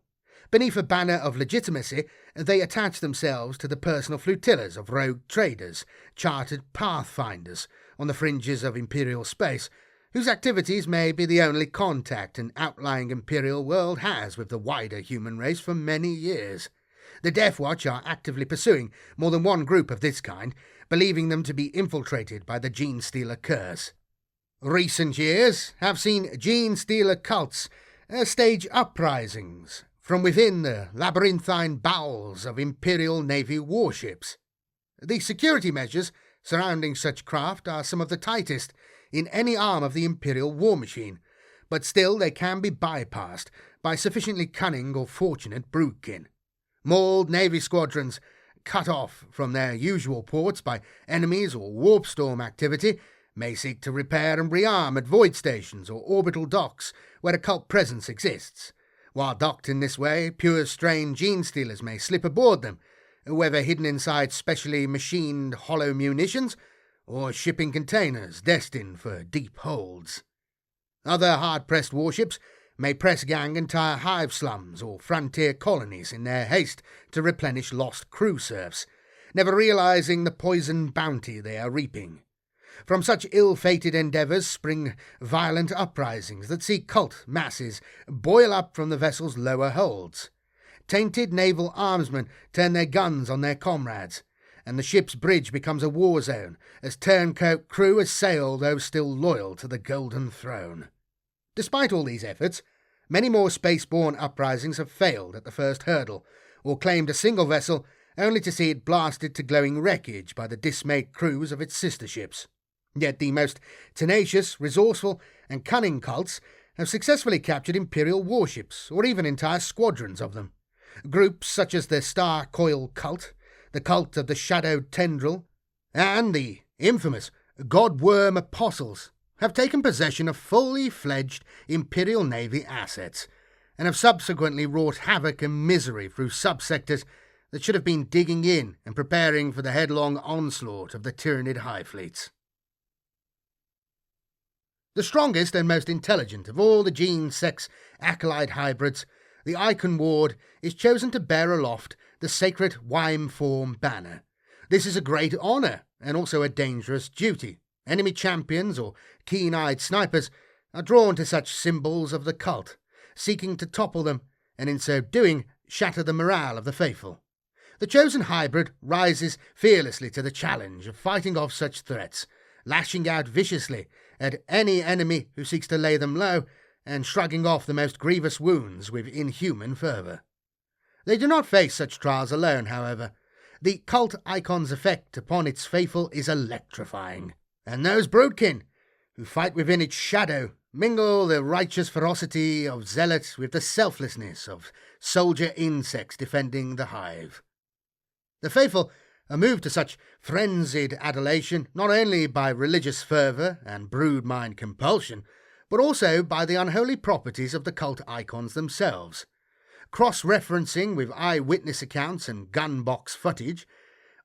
Beneath a banner of legitimacy, they attach themselves to the personal flotillas of rogue traders, chartered pathfinders on the fringes of Imperial space, whose activities may be the only contact an outlying Imperial world has with the wider human race for many years. The Death Watch are actively pursuing more than one group of this kind, believing them to be infiltrated by the Genestealer curse. Recent years have seen Genestealer cults stage uprisings from within the labyrinthine bowels of Imperial Navy warships. The security measures surrounding such craft are some of the tightest in any arm of the Imperial war machine, but still they can be bypassed by sufficiently cunning or fortunate broodkin. Mauled Navy squadrons, cut off from their usual ports by enemies or warp storm activity, may seek to repair and rearm at void stations or orbital docks where a cult presence exists. While docked in this way, Purestrain Genestealers may slip aboard them, whether hidden inside specially machined hollow munitions or shipping containers destined for deep holds. Other hard-pressed warships may press gang entire hive slums or frontier colonies in their haste to replenish lost crew serfs, never realizing the poison bounty they are reaping. From such ill-fated endeavours spring violent uprisings that see cult masses boil up from the vessel's lower holds. tainted naval armsmen turn their guns on their comrades, and the ship's bridge becomes a war zone as turncoat crew assail those still loyal to the Golden Throne. Despite all these efforts, many more spaceborne uprisings have failed at the first hurdle, or claimed a single vessel only to see it blasted to glowing wreckage by the dismayed crews of its sister ships. Yet the most tenacious, resourceful, and cunning cults have successfully captured Imperial warships, or even entire squadrons of them. Groups such as the Star Coil Cult, the Cult of the Shadowed Tendril, and the infamous Godworm Apostles have taken possession of fully fledged Imperial Navy assets, and have subsequently wrought havoc and misery through subsectors that should have been digging in and preparing for the headlong onslaught of the Tyranid Hive Fleets. The strongest and most intelligent of all the gene-sex acolyte hybrids, the Icon Ward is chosen to bear aloft the sacred Wime Form banner. This is a great honour and also a dangerous duty. Enemy champions or keen-eyed snipers are drawn to such symbols of the cult, seeking to topple them, and in so doing shatter the morale of the faithful. The chosen hybrid rises fearlessly to the challenge of fighting off such threats, lashing out viciously at any enemy who seeks to lay them low, and shrugging off the most grievous wounds with inhuman fervour. They do not face such trials alone, however. The cult icon's effect upon its faithful is electrifying, and those broodkin who fight within its shadow mingle the righteous ferocity of zealots with the selflessness of soldier insects defending the hive. The faithful are moved to such frenzied adulation not only by religious fervour and broodmind compulsion, but also by the unholy properties of the cult icons themselves. Cross-referencing with eyewitness accounts and gunbox footage,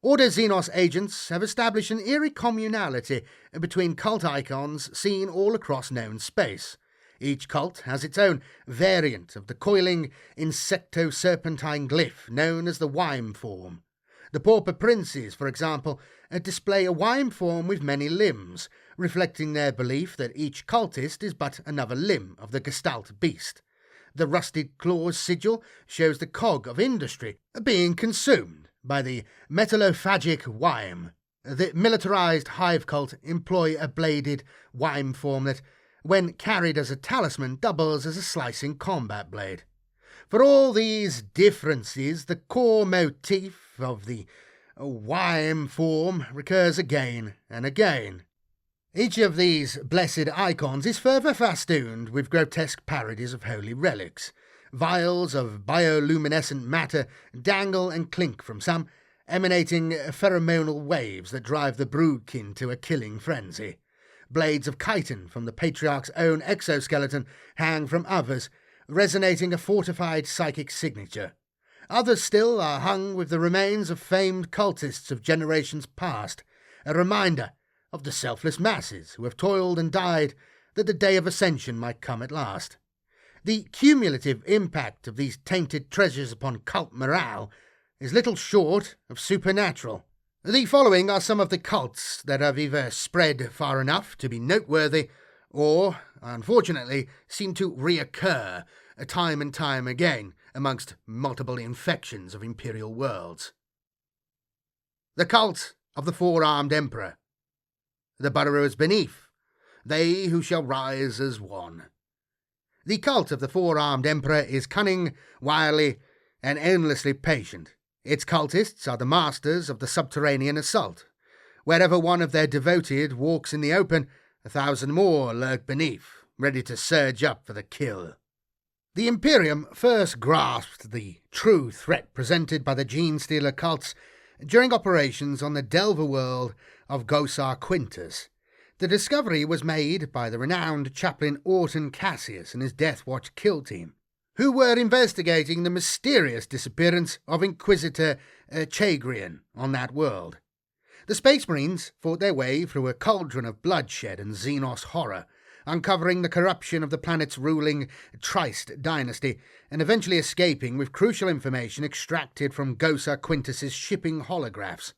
Order Xenos agents have established an eerie communality between cult icons seen all across known space. Each cult has its own variant of the coiling insecto-serpentine glyph known as the Wime Form. The Pauper Princes, for example, display a Wime form with many limbs, reflecting their belief that each cultist is but another limb of the Gestalt beast. The rusted claws sigil shows the cog of industry being consumed by the metallophagic Wime. The militarized Hive Cult employ a bladed Wime form that, when carried as a talisman, doubles as a slicing combat blade. For all these differences, the core motif of the Wime form recurs again and again. Each of these blessed icons is further festooned with grotesque parodies of holy relics. Vials of bioluminescent matter dangle and clink from some, emanating pheromonal waves that drive the broodkin to a killing frenzy. Blades of chitin from the Patriarch's own exoskeleton hang from others, resonating a fortified psychic signature. Others still are hung with the remains of famed cultists of generations past, a reminder of the selfless masses who have toiled and died that the day of Ascension might come at last. The cumulative impact of these tainted treasures upon cult morale is little short of supernatural. The following are some of the cults that have either spread far enough to be noteworthy, or, unfortunately, seem to reoccur time and time again amongst multiple infections of Imperial worlds. The Cult of the Four-Armed Emperor. The Burrowers Beneath, they who shall rise as one. The cult of the Four-Armed Emperor is cunning, wily, and endlessly patient. Its cultists are the masters of the subterranean assault. Wherever one of their devoted walks in the open, 1,000 more lurk beneath, ready to surge up for the kill. The Imperium first grasped the true threat presented by the Genestealer cults during operations on the Delver world of Gosar Quintus. The discovery was made by the renowned chaplain Orton Cassius and his Death Watch kill team, who were investigating the mysterious disappearance of Inquisitor Chagrian on that world. The Space Marines fought their way through a cauldron of bloodshed and Xenos horror, uncovering the corruption of the planet's ruling Trist dynasty, and eventually escaping with crucial information extracted from Gosar Quintus's shipping holographs.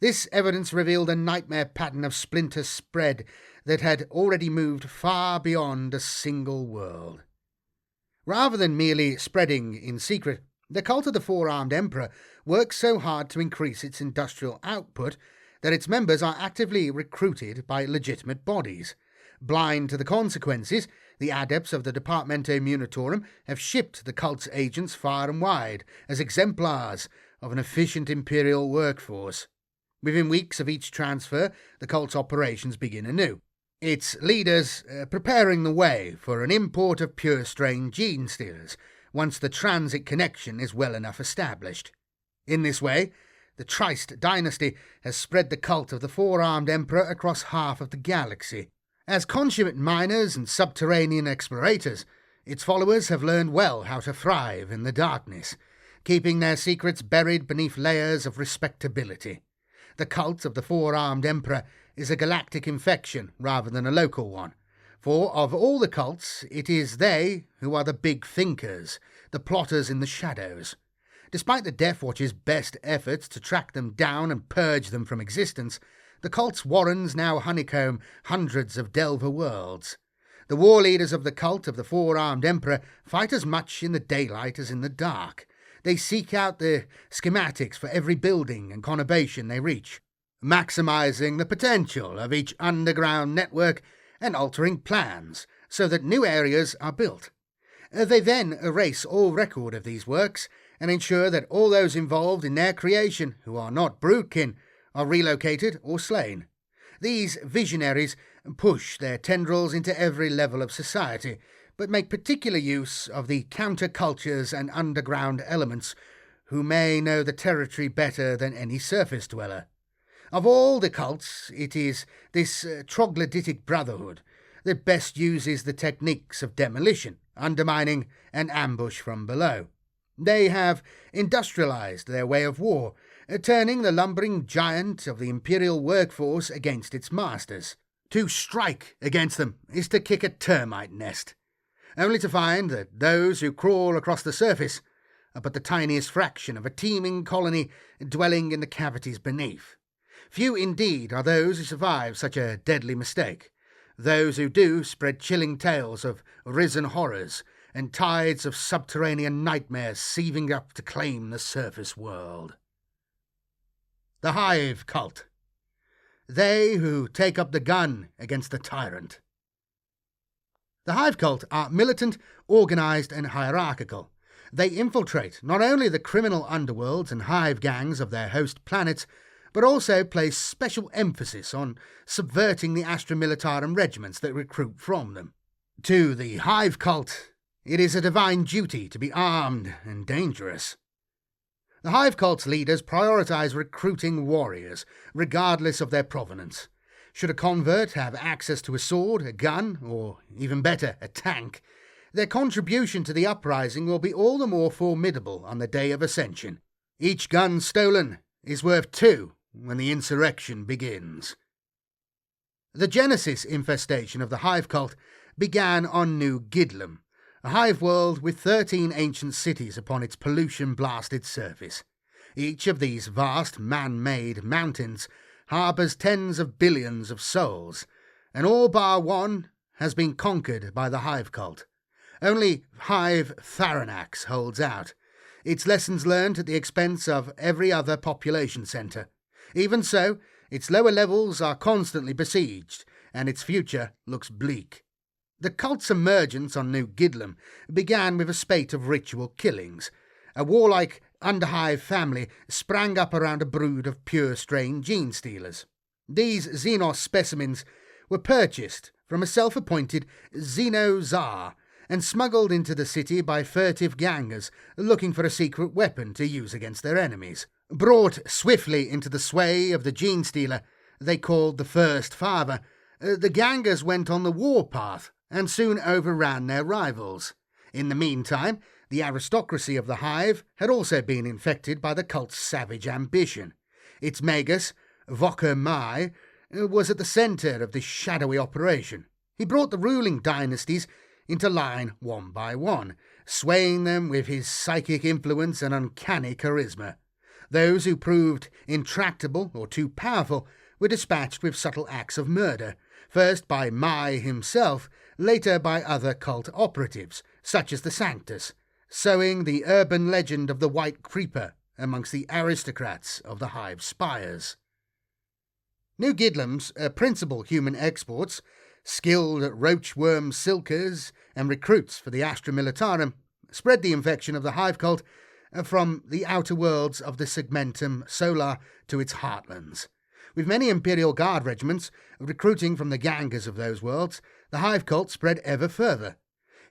This evidence revealed a nightmare pattern of splinter spread that had already moved far beyond a single world. Rather than merely spreading in secret, The cult of the Four-Armed Emperor works so hard to increase its industrial output that its members are actively recruited by legitimate bodies. Blind to the consequences, the adepts of the Departamento Munitorum have shipped the cult's agents far and wide as exemplars of an efficient Imperial workforce. Within weeks of each transfer, the cult's operations begin anew, its leaders preparing the way for an import of Purestrain Genestealers once the transit connection is well enough established. In this way, the Trist dynasty has spread the cult of the Four-Armed Emperor across half of the galaxy. As consummate miners and subterranean explorators, its followers have learned well how to thrive in the darkness, keeping their secrets buried beneath layers of respectability. The cult of the Four-Armed Emperor is a galactic infection rather than a local one, for of all the cults, it is they who are the big thinkers, the plotters in the shadows. Despite the Death Watch's best efforts to track them down and purge them from existence, the cult's warrens now honeycomb hundreds of Delver worlds. The war leaders of the cult of the Four-Armed Emperor fight as much in the daylight as in the dark. They seek out the schematics for every building and conurbation they reach, maximizing the potential of each underground network and altering plans so that new areas are built. They then erase all record of these works and ensure that all those involved in their creation who are not broodkin are relocated or slain. These visionaries push their tendrils into every level of society, but make particular use of the countercultures and underground elements who may know the territory better than any surface dweller. Of all the cults, it is this troglodytic brotherhood that best uses the techniques of demolition, undermining, and ambush from below. They have industrialized their way of war, turning the lumbering giant of the Imperial workforce against its masters. To strike against them is to kick a termite nest, only to find that those who crawl across the surface are but the tiniest fraction of a teeming colony dwelling in the cavities beneath. Few indeed are those who survive such a deadly mistake. Those who do spread chilling tales of risen horrors and tides of subterranean nightmares seething up to claim the surface world. The Hive Cult. They who take up the gun against the tyrant. The Hive Cult are militant, organised and hierarchical. They infiltrate not only the criminal underworlds and hive gangs of their host planets, but also place special emphasis on subverting the Astra Militarum regiments that recruit from them. To the Hive Cult, it is a divine duty to be armed and dangerous. The Hive Cult's leaders prioritise recruiting warriors, regardless of their provenance. Should a convert have access to a sword, a gun, or, even better, a tank, their contribution to the Uprising will be all the more formidable on the day of Ascension. Each gun stolen is worth 2 when the insurrection begins. The genesis infestation of the Hive Cult began on New Gidlam, a hive world with 13 ancient cities upon its pollution-blasted surface. Each of these vast man-made mountains harbours tens of billions of souls, and all bar one has been conquered by the Hive Cult. Only Hive Tharanax holds out, its lessons learned at the expense of every other population centre. Even so, its lower levels are constantly besieged, and its future looks bleak. The cult's emergence on New Gidlam began with a spate of ritual killings. A warlike underhive family sprang up around a brood of Purestrain Genestealers. These Xenos specimens were purchased from a self-appointed Xeno-Tsar and smuggled into the city by furtive gangers looking for a secret weapon to use against their enemies. Brought swiftly into the sway of the Genestealer they called the First Father, the gangers went on the warpath and soon overran their rivals. In the meantime, the aristocracy of the Hive had also been infected by the cult's savage ambition. Its Magus, Voker Mai, was at the centre of this shadowy operation. He brought the ruling dynasties into line one by one, swaying them with his psychic influence and uncanny charisma. Those who proved intractable or too powerful were dispatched with subtle acts of murder, first by Mai himself, later by other cult operatives, such as the Sanctus. sowing the urban legend of the White Creeper amongst the aristocrats of the Hive spires. New Gidlam's principal human exports, skilled roachworm silkers and recruits for the Astra Militarum, spread the infection of the Hive Cult from the outer worlds of the Segmentum Solar to its heartlands. With many Imperial Guard regiments recruiting from the gangers of those worlds, the Hive Cult spread ever further.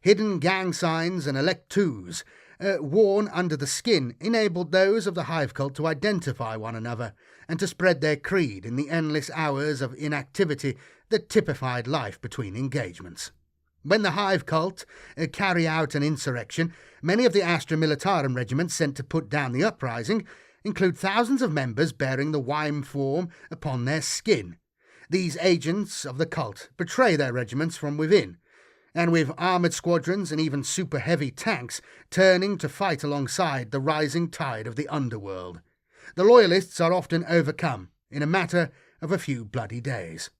Hidden gang signs and electus worn under the skin enabled those of the Hive Cult to identify one another and to spread their creed in the endless hours of inactivity that typified life between engagements. When the Hive Cult carry out an insurrection, many of the Astra Militarum regiments sent to put down the Uprising include thousands of members bearing the Wime form upon their skin. These agents of the cult betray their regiments from within, and with armoured squadrons and even super-heavy tanks turning to fight alongside the rising tide of the underworld. The Loyalists are often overcome in a matter of a few bloody days.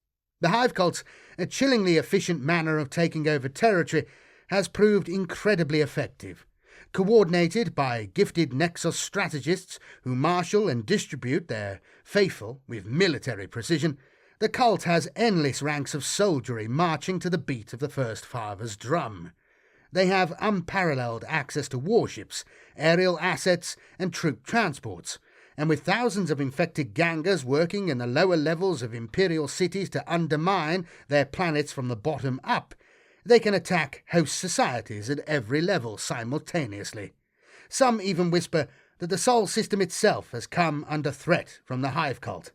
The Hive Cult's chillingly efficient manner of taking over territory has proved incredibly effective. Coordinated by gifted Nexos strategists who marshal and distribute their faithful with military precision, the cult has endless ranks of soldiery marching to the beat of the First Father's drum. They have unparalleled access to warships, aerial assets, and troop transports, and with thousands of infected gangers working in the lower levels of Imperial cities to undermine their planets from the bottom up, they can attack host societies at every level simultaneously. Some even whisper that the Sol system itself has come under threat from the Hive Cult,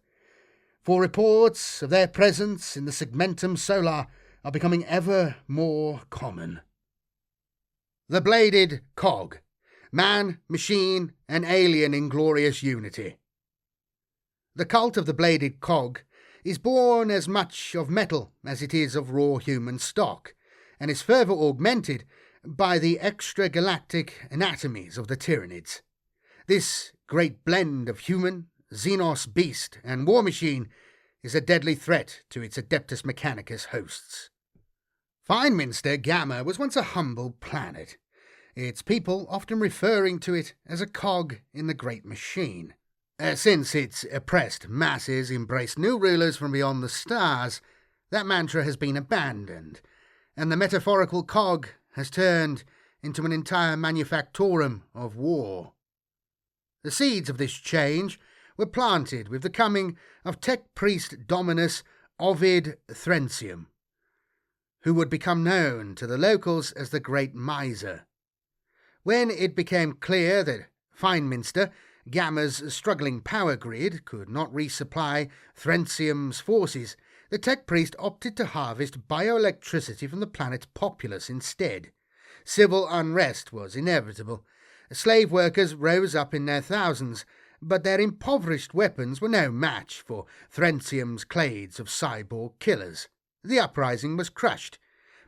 for reports of their presence in the Segmentum Solar are becoming ever more common. The Bladed Cog. Man, machine, and alien in glorious unity. The cult of the Bladed Cog is born as much of metal as it is of raw human stock, and is further augmented by the extragalactic anatomies of the Tyranids. This great blend of human, Xenos beast, and war machine is a deadly threat to its Adeptus Mechanicus hosts. Feynminster Gamma was once a humble planet, its people often referring to it as a cog in the great machine. Since its oppressed masses embraced new rulers from beyond the stars, that mantra has been abandoned, and the metaphorical cog has turned into an entire manufactorum of war. The seeds of this change were planted with the coming of tech priest Dominus Ovid Threncium, who would become known to the locals as the Great Miser. When it became clear that Feynminster Gamma's struggling power grid could not resupply Threncium's forces, the tech priest opted to harvest bioelectricity from the planet's populace instead. Civil unrest was inevitable. Slave workers rose up in their thousands, but their impoverished weapons were no match for Threncium's clades of cyborg killers. The uprising was crushed,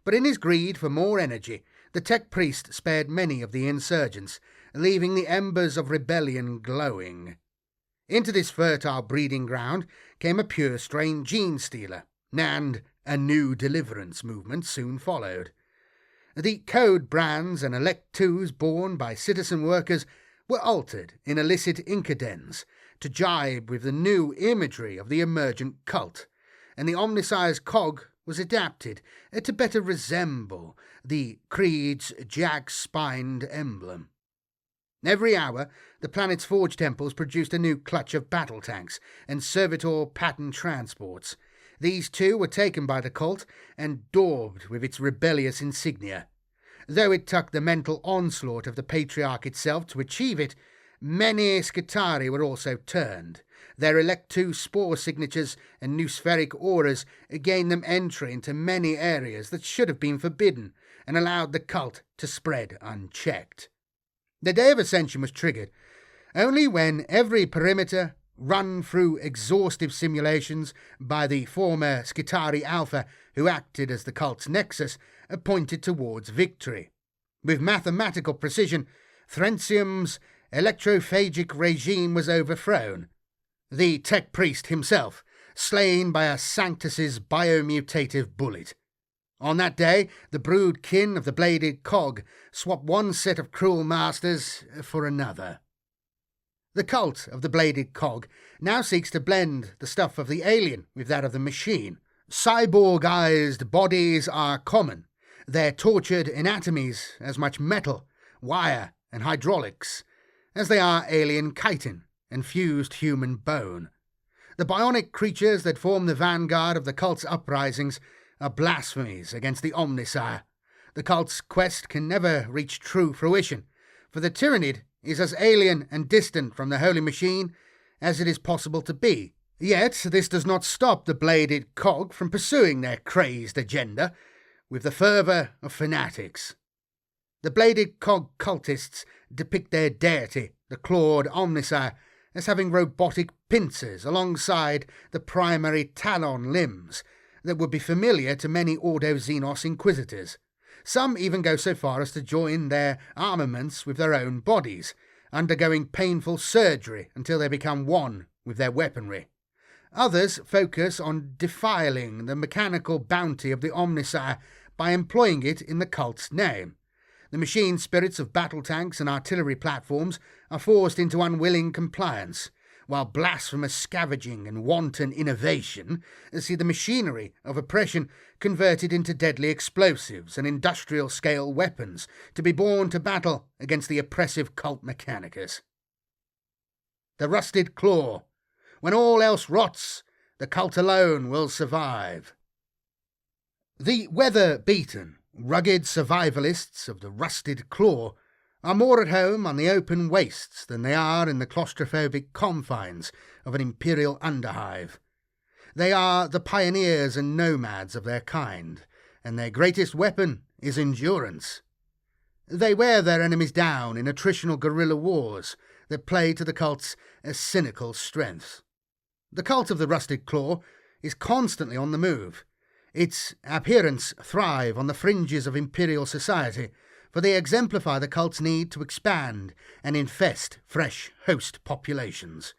but in his greed for more energy, the tech priest spared many of the insurgents, leaving the embers of rebellion glowing. Into this fertile breeding ground came a Purestrain Genestealer, and a new deliverance movement soon followed. The code brands and electus born by citizen workers were altered in illicit incadens to jibe with the new imagery of the emergent cult, and the omniscience cog was adapted to better resemble the creed's jag-spined emblem. Every hour, the planet's forge temples produced a new clutch of battle tanks and servitor pattern transports. These too were taken by the cult and daubed with its rebellious insignia. Though it took the mental onslaught of the Patriarch itself to achieve it, many Scutari were also turned. Their electu spore signatures and noospheric auras gained them entry into many areas that should have been forbidden, and allowed the cult to spread unchecked. The day of Ascension was triggered only when every perimeter, run through exhaustive simulations by the former Scutari Alpha, who acted as the cult's nexus, pointed towards victory. With mathematical precision, Threncium's electrophagic regime was overthrown. The tech priest himself, slain by a Sanctus's biomutative bullet. On that day, the brood kin of the Bladed Cog swap one set of cruel masters for another. The cult of the Bladed Cog now seeks to blend the stuff of the alien with that of the machine. Cyborgized bodies are common, their tortured anatomies as much metal, wire and hydraulics as they are alien chitin and fused human bone. The bionic creatures that form the vanguard of the cult's uprisings are blasphemies against the Omnissiah. The cult's quest can never reach true fruition, for the Tyranid is as alien and distant from the Holy Machine as it is possible to be. Yet this does not stop the Bladed Cog from pursuing their crazed agenda with the fervour of fanatics. The Bladed Cog cultists depict their deity, the clawed Omnissiah, as having robotic pincers alongside the primary talon limbs that would be familiar to many Ordo-Xenos inquisitors. Some even go so far as to join their armaments with their own bodies, undergoing painful surgery until they become one with their weaponry. Others focus on defiling the mechanical bounty of the Omnissiah by employing it in the cult's name. The machine spirits of battle tanks and artillery platforms are forced into unwilling compliance, while blasphemous scavenging and wanton innovation see the machinery of oppression converted into deadly explosives and industrial-scale weapons to be borne to battle against the oppressive cult Mechanicus. The rusted claw. When all else rots, the cult alone will survive. The weather-beaten, rugged survivalists of the rusted claw are more at home on the open wastes than they are in the claustrophobic confines of an Imperial underhive. They are the pioneers and nomads of their kind, and their greatest weapon is endurance. They wear their enemies down in attritional guerrilla wars that play to the cult's cynical strengths. The cult of the rusted claw is constantly on the move. Its adherents thrive on the fringes of Imperial society, for they exemplify the cult's need to expand and infest fresh host populations.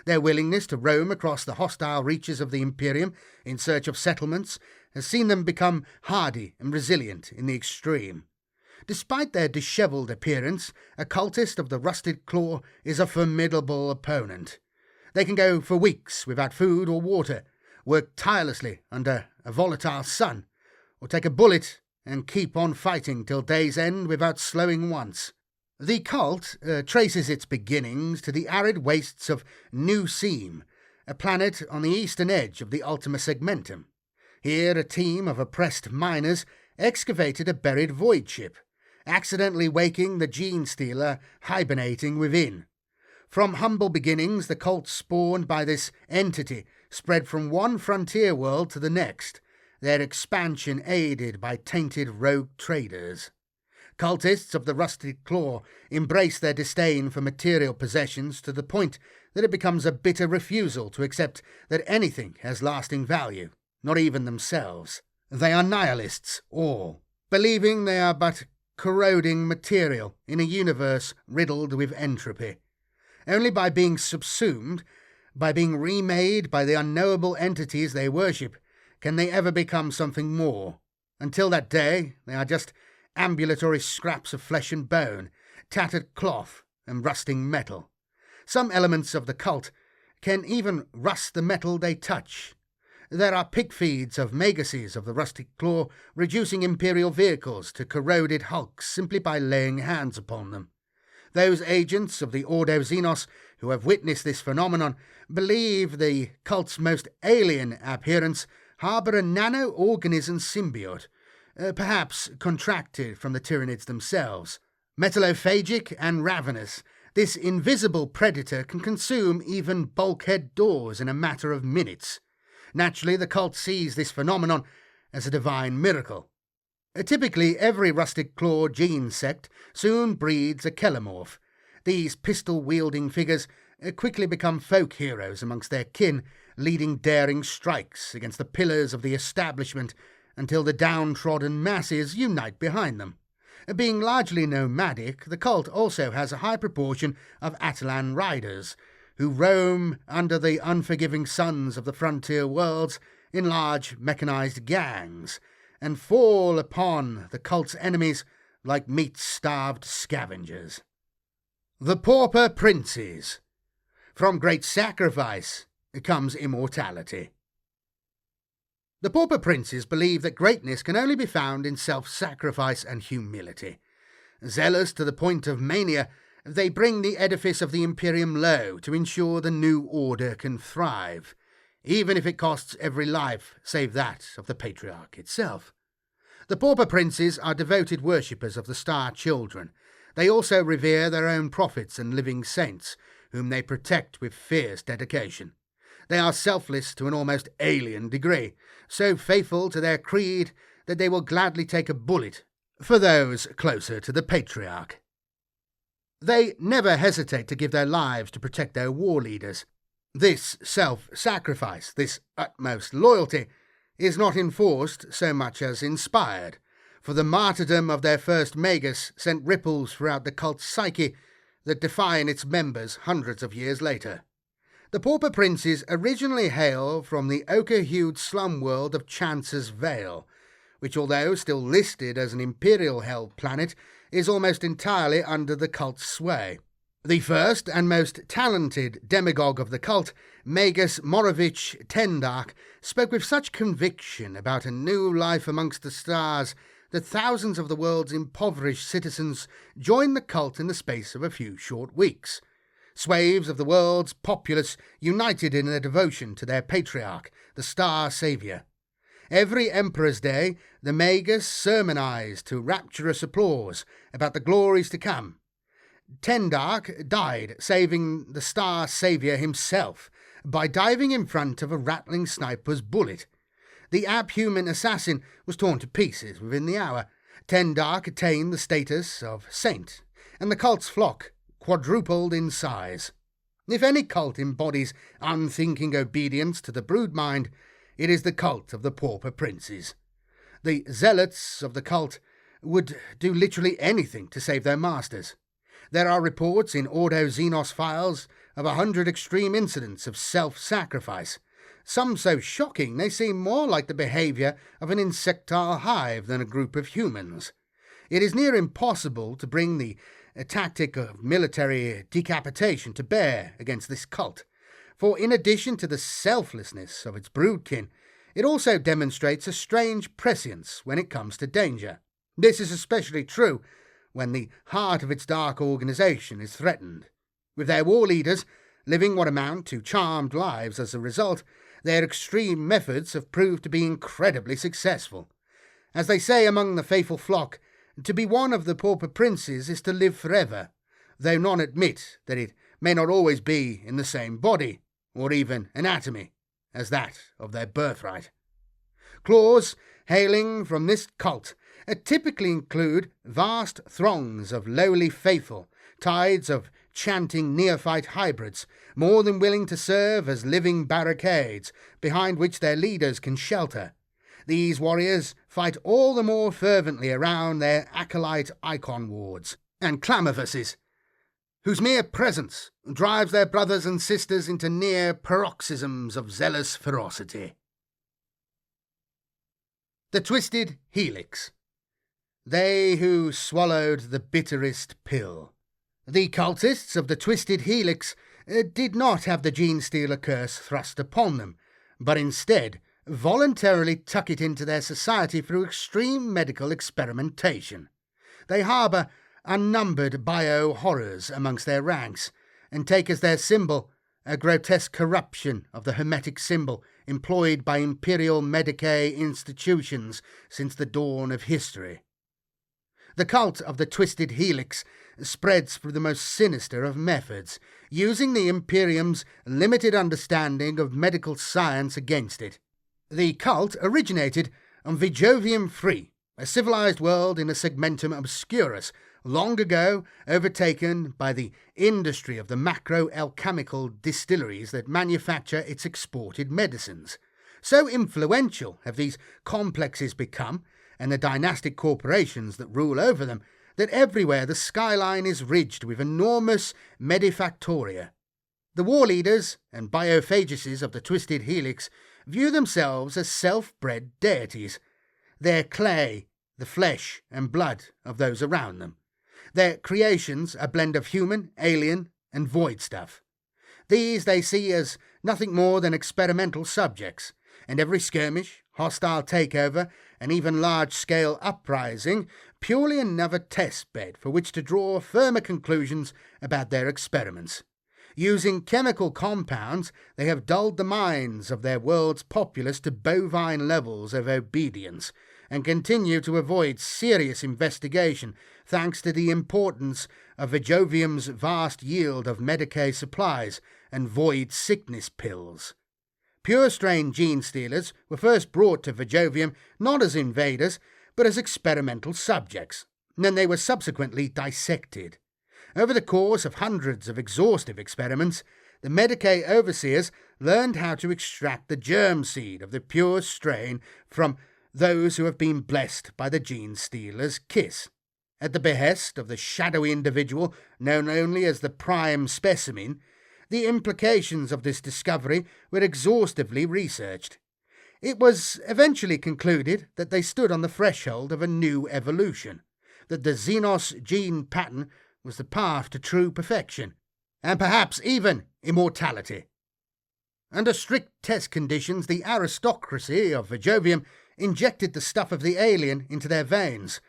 Their willingness to roam across the hostile reaches of the Imperium in search of settlements has seen them become hardy and resilient in the extreme. Despite their dishevelled appearance, a cultist of the rusted claw is a formidable opponent. They can go for weeks without food or water, work tirelessly under a volatile sun, or take a bullet and keep on fighting till day's end without slowing once. The cult traces its beginnings to the arid wastes of New Seam, a planet on the eastern edge of the Ultima Segmentum. Here a team of oppressed miners excavated a buried void ship, accidentally waking the Genestealer hibernating within. From humble beginnings, the cult spawned by this entity spread from one frontier world to the next, their expansion aided by tainted rogue traders. Cultists of the rusted claw embrace their disdain for material possessions to the point that it becomes a bitter refusal to accept that anything has lasting value, not even themselves. They are nihilists, all, believing they are but corroding material in a universe riddled with entropy. Only by being subsumed, by being remade by the unknowable entities they worship, can they ever become something more. Until that day, they are just ambulatory scraps of flesh and bone, tattered cloth and rusting metal. Some elements of the cult can even rust the metal they touch. There are pig feeds of Maguses of the rusted claw reducing Imperial vehicles to corroded hulks simply by laying hands upon them. Those agents of the Ordo-Xenos who have witnessed this phenomenon believe the cult's most alien adherents harbour a nano-organism symbiote, perhaps contracted from the Tyranids themselves. Metallophagic and ravenous, this invisible predator can consume even bulkhead doors in a matter of minutes. Naturally, the cult sees this phenomenon as a divine miracle. Typically, every rusted claw gene sect soon breeds a Kellomorph. These pistol-wielding figures quickly become folk heroes amongst their kin, leading daring strikes against the pillars of the establishment until the downtrodden masses unite behind them. Being largely nomadic, the cult also has a high proportion of Atalan riders, who roam under the unforgiving suns of the frontier worlds in large mechanized gangs, and fall upon the cult's enemies like meat-starved scavengers. The Pauper Princes. From great sacrifice comes immortality. The Pauper Princes believe that greatness can only be found in self-sacrifice and humility. Zealous to the point of mania, they bring the edifice of the Imperium low to ensure the new order can thrive, even if it costs every life save that of the Patriarch itself. The Pauper Princes are devoted worshippers of the Star Children. They also revere their own prophets and living saints, whom they protect with fierce dedication. They are selfless to an almost alien degree, so faithful to their creed that they will gladly take a bullet for those closer to the Patriarch. They never hesitate to give their lives to protect their war leaders. This self-sacrifice, this utmost loyalty, is not enforced so much as inspired, for the martyrdom of their first Magus sent ripples throughout the cult's psyche that define its members hundreds of years later. The Pauper Princes originally hail from the ochre-hued slum world of Chance's Vale, which, although still listed as an Imperial-held planet, is almost entirely under the cult's sway. The first and most talented demagogue of the cult, Magus Morovich Tendark, spoke with such conviction about a new life amongst the stars that thousands of the world's impoverished citizens joined the cult in the space of a few short weeks. Swaves of the world's populace united in their devotion to their patriarch, the Star Saviour. Every Emperor's Day, the Magus sermonized to rapturous applause about the glories to come. Tendark died saving the Star Saviour himself by diving in front of a rattling sniper's bullet. The abhuman assassin was torn to pieces within the hour. Tendark attained the status of saint, and the cult's flock quadrupled in size. If any cult embodies unthinking obedience to the broodmind, it is the cult of the Pauper Princes. The zealots of the cult would do literally anything to save their masters. There are reports in Ordo Xenos files of 100 extreme incidents of self-sacrifice, some so shocking they seem more like the behaviour of an insectile hive than a group of humans. It is near impossible to bring the tactic of military decapitation to bear against this cult, for in addition to the selflessness of its broodkin, it also demonstrates a strange prescience when it comes to danger. This is especially true when the heart of its dark organisation is threatened. With their war leaders living what amount to charmed lives as a result, their extreme methods have proved to be incredibly successful. As they say among the faithful flock, to be one of the Pauper Princes is to live forever, though none admit that it may not always be in the same body, or even anatomy, as that of their birthright. Claws hailing from this cult typically include vast throngs of lowly faithful, tides of chanting neophyte hybrids, more than willing to serve as living barricades behind which their leaders can shelter. These warriors fight all the more fervently around their acolyte icon wards and Clamovuses, whose mere presence drives their brothers and sisters into near paroxysms of zealous ferocity. The Twisted Helix. They who swallowed the bitterest pill. The cultists of the Twisted Helix did not have the Genestealer curse thrust upon them, but instead voluntarily tuck it into their society through extreme medical experimentation. They harbour unnumbered bio-horrors amongst their ranks, and take as their symbol a grotesque corruption of the hermetic symbol employed by Imperial Medicae institutions since the dawn of history. The cult of the Twisted Helix spreads through the most sinister of methods, using the Imperium's limited understanding of medical science against it. The cult originated on Vijovium 3, a civilized world in a segmentum obscurus, long ago overtaken by the industry of the macro-alchemical distilleries that manufacture its exported medicines. So influential have these complexes become, and the dynastic corporations that rule over them, that everywhere the skyline is ridged with enormous medifactoria. The war leaders and biophaguses of the Twisted Helix view themselves as self-bred deities. Their clay, the flesh and blood of those around them. Their creations a blend of human, alien and void stuff. These they see as nothing more than experimental subjects, and every skirmish, hostile takeover, and even large-scale uprising purely another test bed for which to draw firmer conclusions about their experiments. Using chemical compounds, they have dulled the minds of their world's populace to bovine levels of obedience, and continue to avoid serious investigation thanks to the importance of Vijovium's vast yield of Medicae supplies and void sickness pills. Purestrain Genestealers were first brought to Vijovium not as invaders, but as experimental subjects, and then they were subsequently dissected. Over the course of hundreds of exhaustive experiments, the Medicae overseers learned how to extract the germ seed of the pure strain from those who have been blessed by the Genestealer's kiss. At the behest of the shadowy individual known only as the prime specimen, the implications of this discovery were exhaustively researched. It was eventually concluded that they stood on the threshold of a new evolution, that the Xenos gene pattern was the path to true perfection, and perhaps even immortality. Under strict test conditions, the aristocracy of Vijovium injected the stuff of the alien into their veins,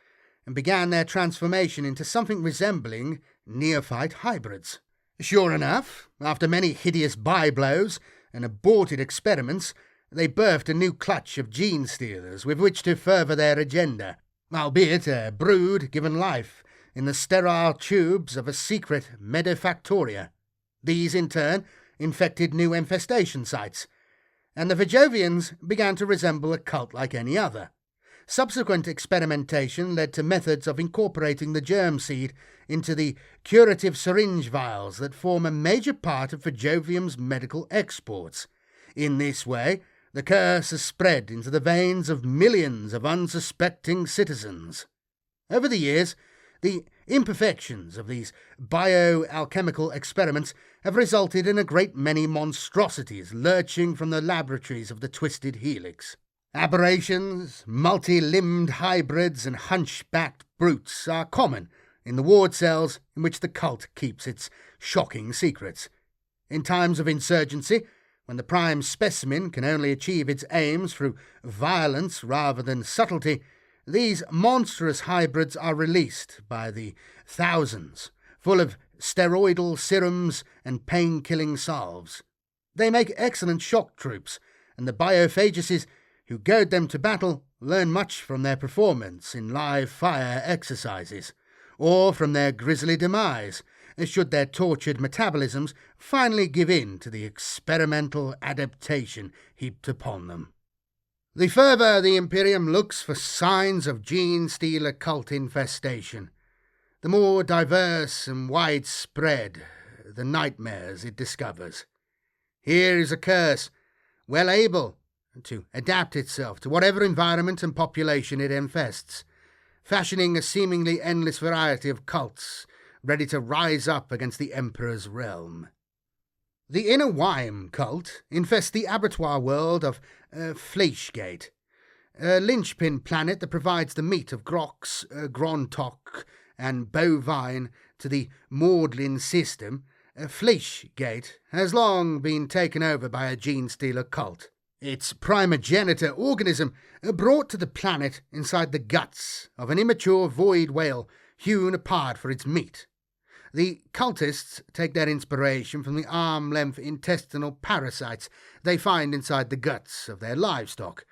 and began their transformation into something resembling neophyte hybrids. Sure enough, after many hideous byblows and aborted experiments, they birthed a new clutch of Genestealers with which to further their agenda, albeit a brood given life in the sterile tubes of a secret medifactoria. These, in turn, infected new infestation sites, and the Vijovians began to resemble a cult like any other. Subsequent experimentation led to methods of incorporating the germ seed into the curative syringe vials that form a major part of Vijovium's medical exports. In this way, the curse has spread into the veins of millions of unsuspecting citizens. Over the years, the imperfections of these bio-alchemical experiments have resulted in a great many monstrosities lurching from the laboratories of the Twisted Helix. Aberrations, multi-limbed hybrids and hunchbacked brutes are common in the ward cells in which the cult keeps its shocking secrets. In times of insurgency, when the prime specimen can only achieve its aims through violence rather than subtlety, these monstrous hybrids are released by the thousands, full of steroidal serums and pain-killing salves. They make excellent shock troops, and the biophaguses who goad them to battle learn much from their performance in live fire exercises, or from their grisly demise, should their tortured metabolisms finally give in to the experimental adaptation heaped upon them. The further the Imperium looks for signs of Genestealer cult infestation, the more diverse and widespread the nightmares it discovers. Here is a curse, well able to adapt itself to whatever environment and population it infests, fashioning a seemingly endless variety of cults ready to rise up against the Emperor's realm. The Inner Wime cult infests the abattoir world of Fleischgate, a linchpin planet that provides the meat of Grox, Grontok, and bovine to the Maudlin system. Fleischgate has long been taken over by a Genestealer cult, its primogenitor organism brought to the planet inside the guts of an immature void whale hewn apart for its meat. The cultists take their inspiration from the arm-length intestinal parasites they find inside the guts of their livestock,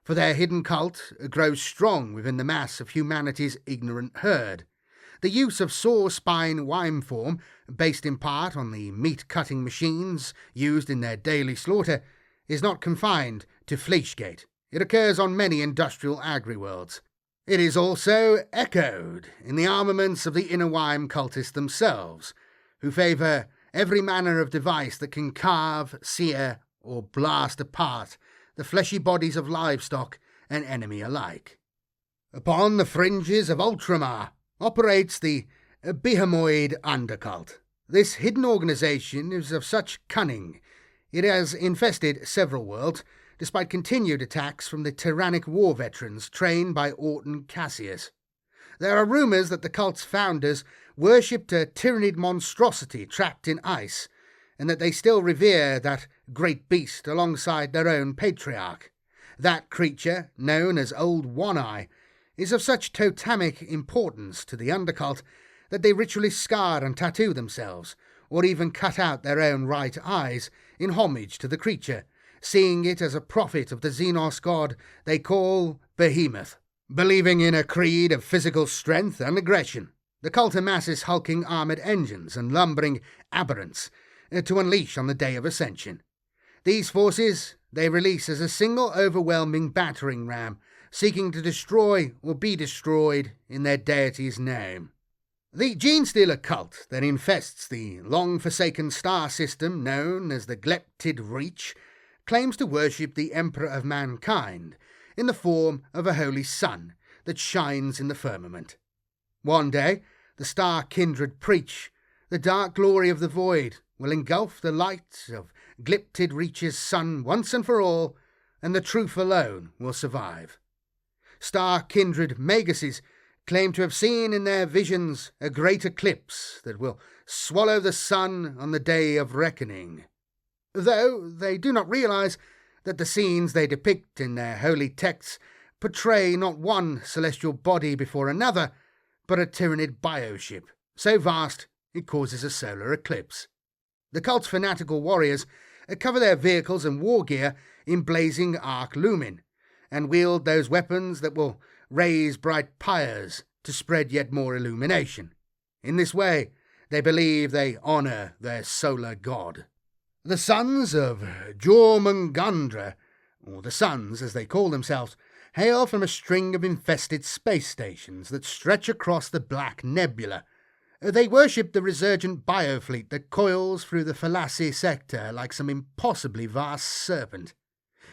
for their hidden cult grows strong within the mass of humanity's ignorant herd. The use of saw-spine wime form, based in part on the meat-cutting machines used in their daily slaughter, is not confined to Fleischgate. It occurs on many industrial agri-worlds. It is also echoed in the armaments of the Inner Wime cultists themselves, who favour every manner of device that can carve, sear, or blast apart the fleshy bodies of livestock and enemy alike. Upon the fringes of Ultramar operates the Behemoid Undercult. This hidden organisation is of such cunning it has infested several worlds, despite continued attacks from the tyrannic war veterans trained by Orton Cassius. There are rumours that the cult's founders worshipped a Tyranid monstrosity trapped in ice, and that they still revere that great beast alongside their own patriarch. That creature, known as Old One-Eye, is of such totemic importance to the undercult that they ritually scar and tattoo themselves, or even cut out their own right eyes in homage to the creature, seeing it as a prophet of the Xenos god they call Behemoth. Believing in a creed of physical strength and aggression, the cult amasses hulking armoured engines and lumbering Aberrants to unleash on the day of Ascension. These forces they release as a single overwhelming battering ram, seeking to destroy or be destroyed in their deity's name. The Genestealer cult that infests the long-forsaken star system known as the Bladed Reach claims to worship the Emperor of Mankind in the form of a holy sun that shines in the firmament. One day, the star kindred preach, the dark glory of the void will engulf the light of Bladed Reach's sun once and for all, and the truth alone will survive. Star kindred Maguses claim to have seen in their visions a great eclipse that will swallow the sun on the day of reckoning, though they do not realise that the scenes they depict in their holy texts portray not one celestial body before another, but a Tyranid bioship, so vast it causes a solar eclipse. The cult's fanatical warriors cover their vehicles and war gear in blazing arc lumen, and wield those weapons that will raise bright pyres to spread yet more illumination. In this way, they believe they honour their solar god. The sons of Jormungandr, or the Suns as they call themselves, hail from a string of infested space stations that stretch across the Black Nebula. They worship the resurgent biofleet that coils through the Phalassi sector like some impossibly vast serpent.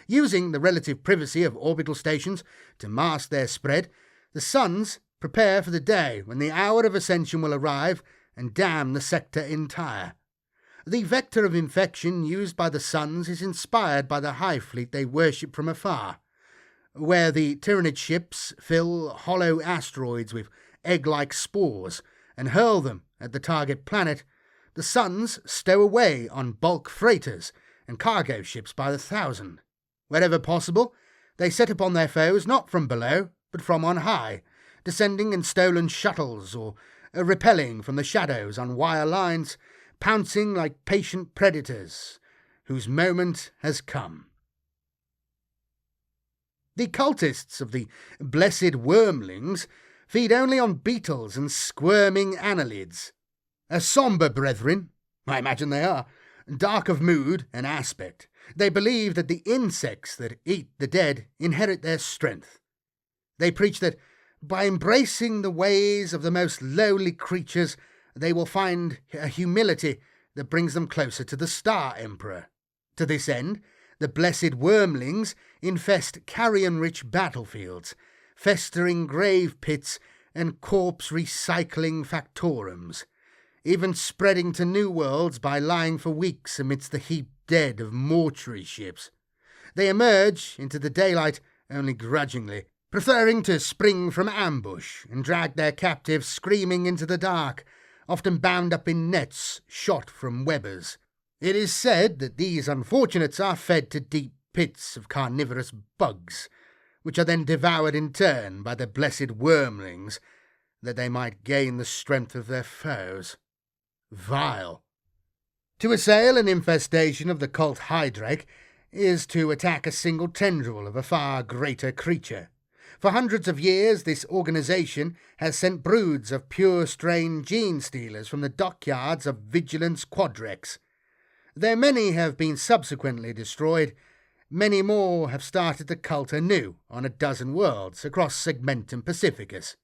Using the relative privacy of orbital stations to mask their spread, the Suns prepare for the day when the hour of Ascension will arrive and damn the sector entire. The vector of infection used by the Suns is inspired by the Hive Fleet they worship from afar, where the Tyranid ships fill hollow asteroids with egg-like spores and hurl them at the target planet. The Suns stow away on bulk freighters and cargo ships by the thousand. Wherever possible, they set upon their foes not from below, but from on high, descending in stolen shuttles or repelling from the shadows on wire lines, pouncing like patient predators whose moment has come. The cultists of the blessed wormlings feed only on beetles and squirming annelids. A sombre brethren, I imagine they are, dark of mood and aspect. They believe that the insects that eat the dead inherit their strength. They preach that by embracing the ways of the most lowly creatures, they will find a humility that brings them closer to the Star Emperor. To this end, the blessed wormlings infest carrion-rich battlefields, festering grave pits and corpse-recycling factorums, even spreading to new worlds by lying for weeks amidst the heaped dead of mortuary ships. They emerge into the daylight only grudgingly, preferring to spring from ambush and drag their captives screaming into the dark, often bound up in nets shot from webbers. It is said that these unfortunates are fed to deep pits of carnivorous bugs, which are then devoured in turn by the blessed wormlings, that they might gain the strength of their foes. Vile. To assail an infestation of the cult Hydrake is to attack a single tendril of a far greater creature. For hundreds of years, this organisation has sent broods of Purestrain Genestealers from the dockyards of Vigilance Quadrex. Though many have been subsequently destroyed, many more have started the cult anew on a dozen worlds across Segmentum Pacificus.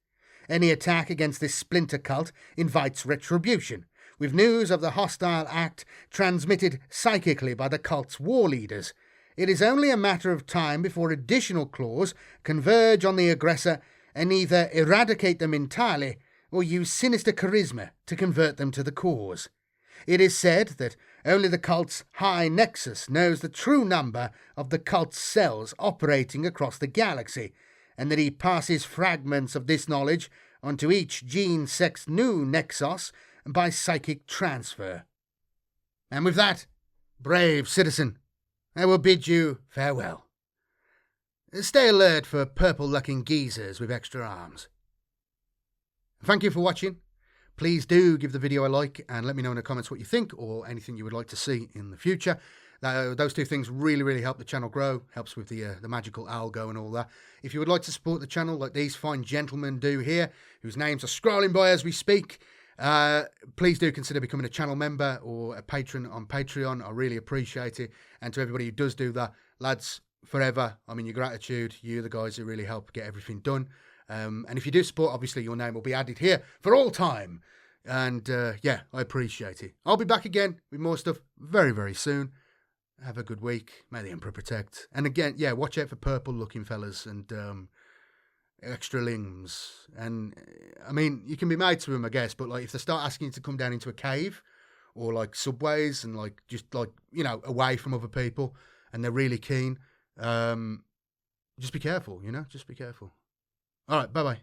Any attack against this splinter cult invites retribution, with news of the hostile act transmitted psychically by the cult's war leaders. It is only a matter of time before additional claws converge on the aggressor and either eradicate them entirely or use sinister charisma to convert them to the cause. It is said that only the cult's high Nexus knows the true number of the cult's cells operating across the galaxy, and that he passes fragments of this knowledge onto each gene-sexed new Nexos by psychic transfer. And with that, brave citizen, I will bid you farewell. Stay alert for purple-looking geezers with extra arms. Thank you for watching. Please do give the video a like and let me know in the comments what you think or anything you would like to see in the future. Those two things really help the channel grow, helps with the magical algo and all that. If you would like to support the channel like these fine gentlemen do here, whose names are scrolling by as we speak, please do consider becoming a channel member or a patron on Patreon. I really appreciate it. And to everybody who does do that, lads, forever, I mean, your gratitude. You're the guys who really help get everything done. And if you do support, obviously your name will be added here for all time. And yeah, I appreciate it. I'll be back again with more stuff very soon. Have a good week. May the Emperor protect. And again, yeah, watch out for purple looking fellas and extra limbs. And I mean, you can be made to them, I guess, but like if they start asking you to come down into a cave or like subways and like just like, you know, away from other people and they're really keen, just be careful, you know, just be careful. All right, bye-bye.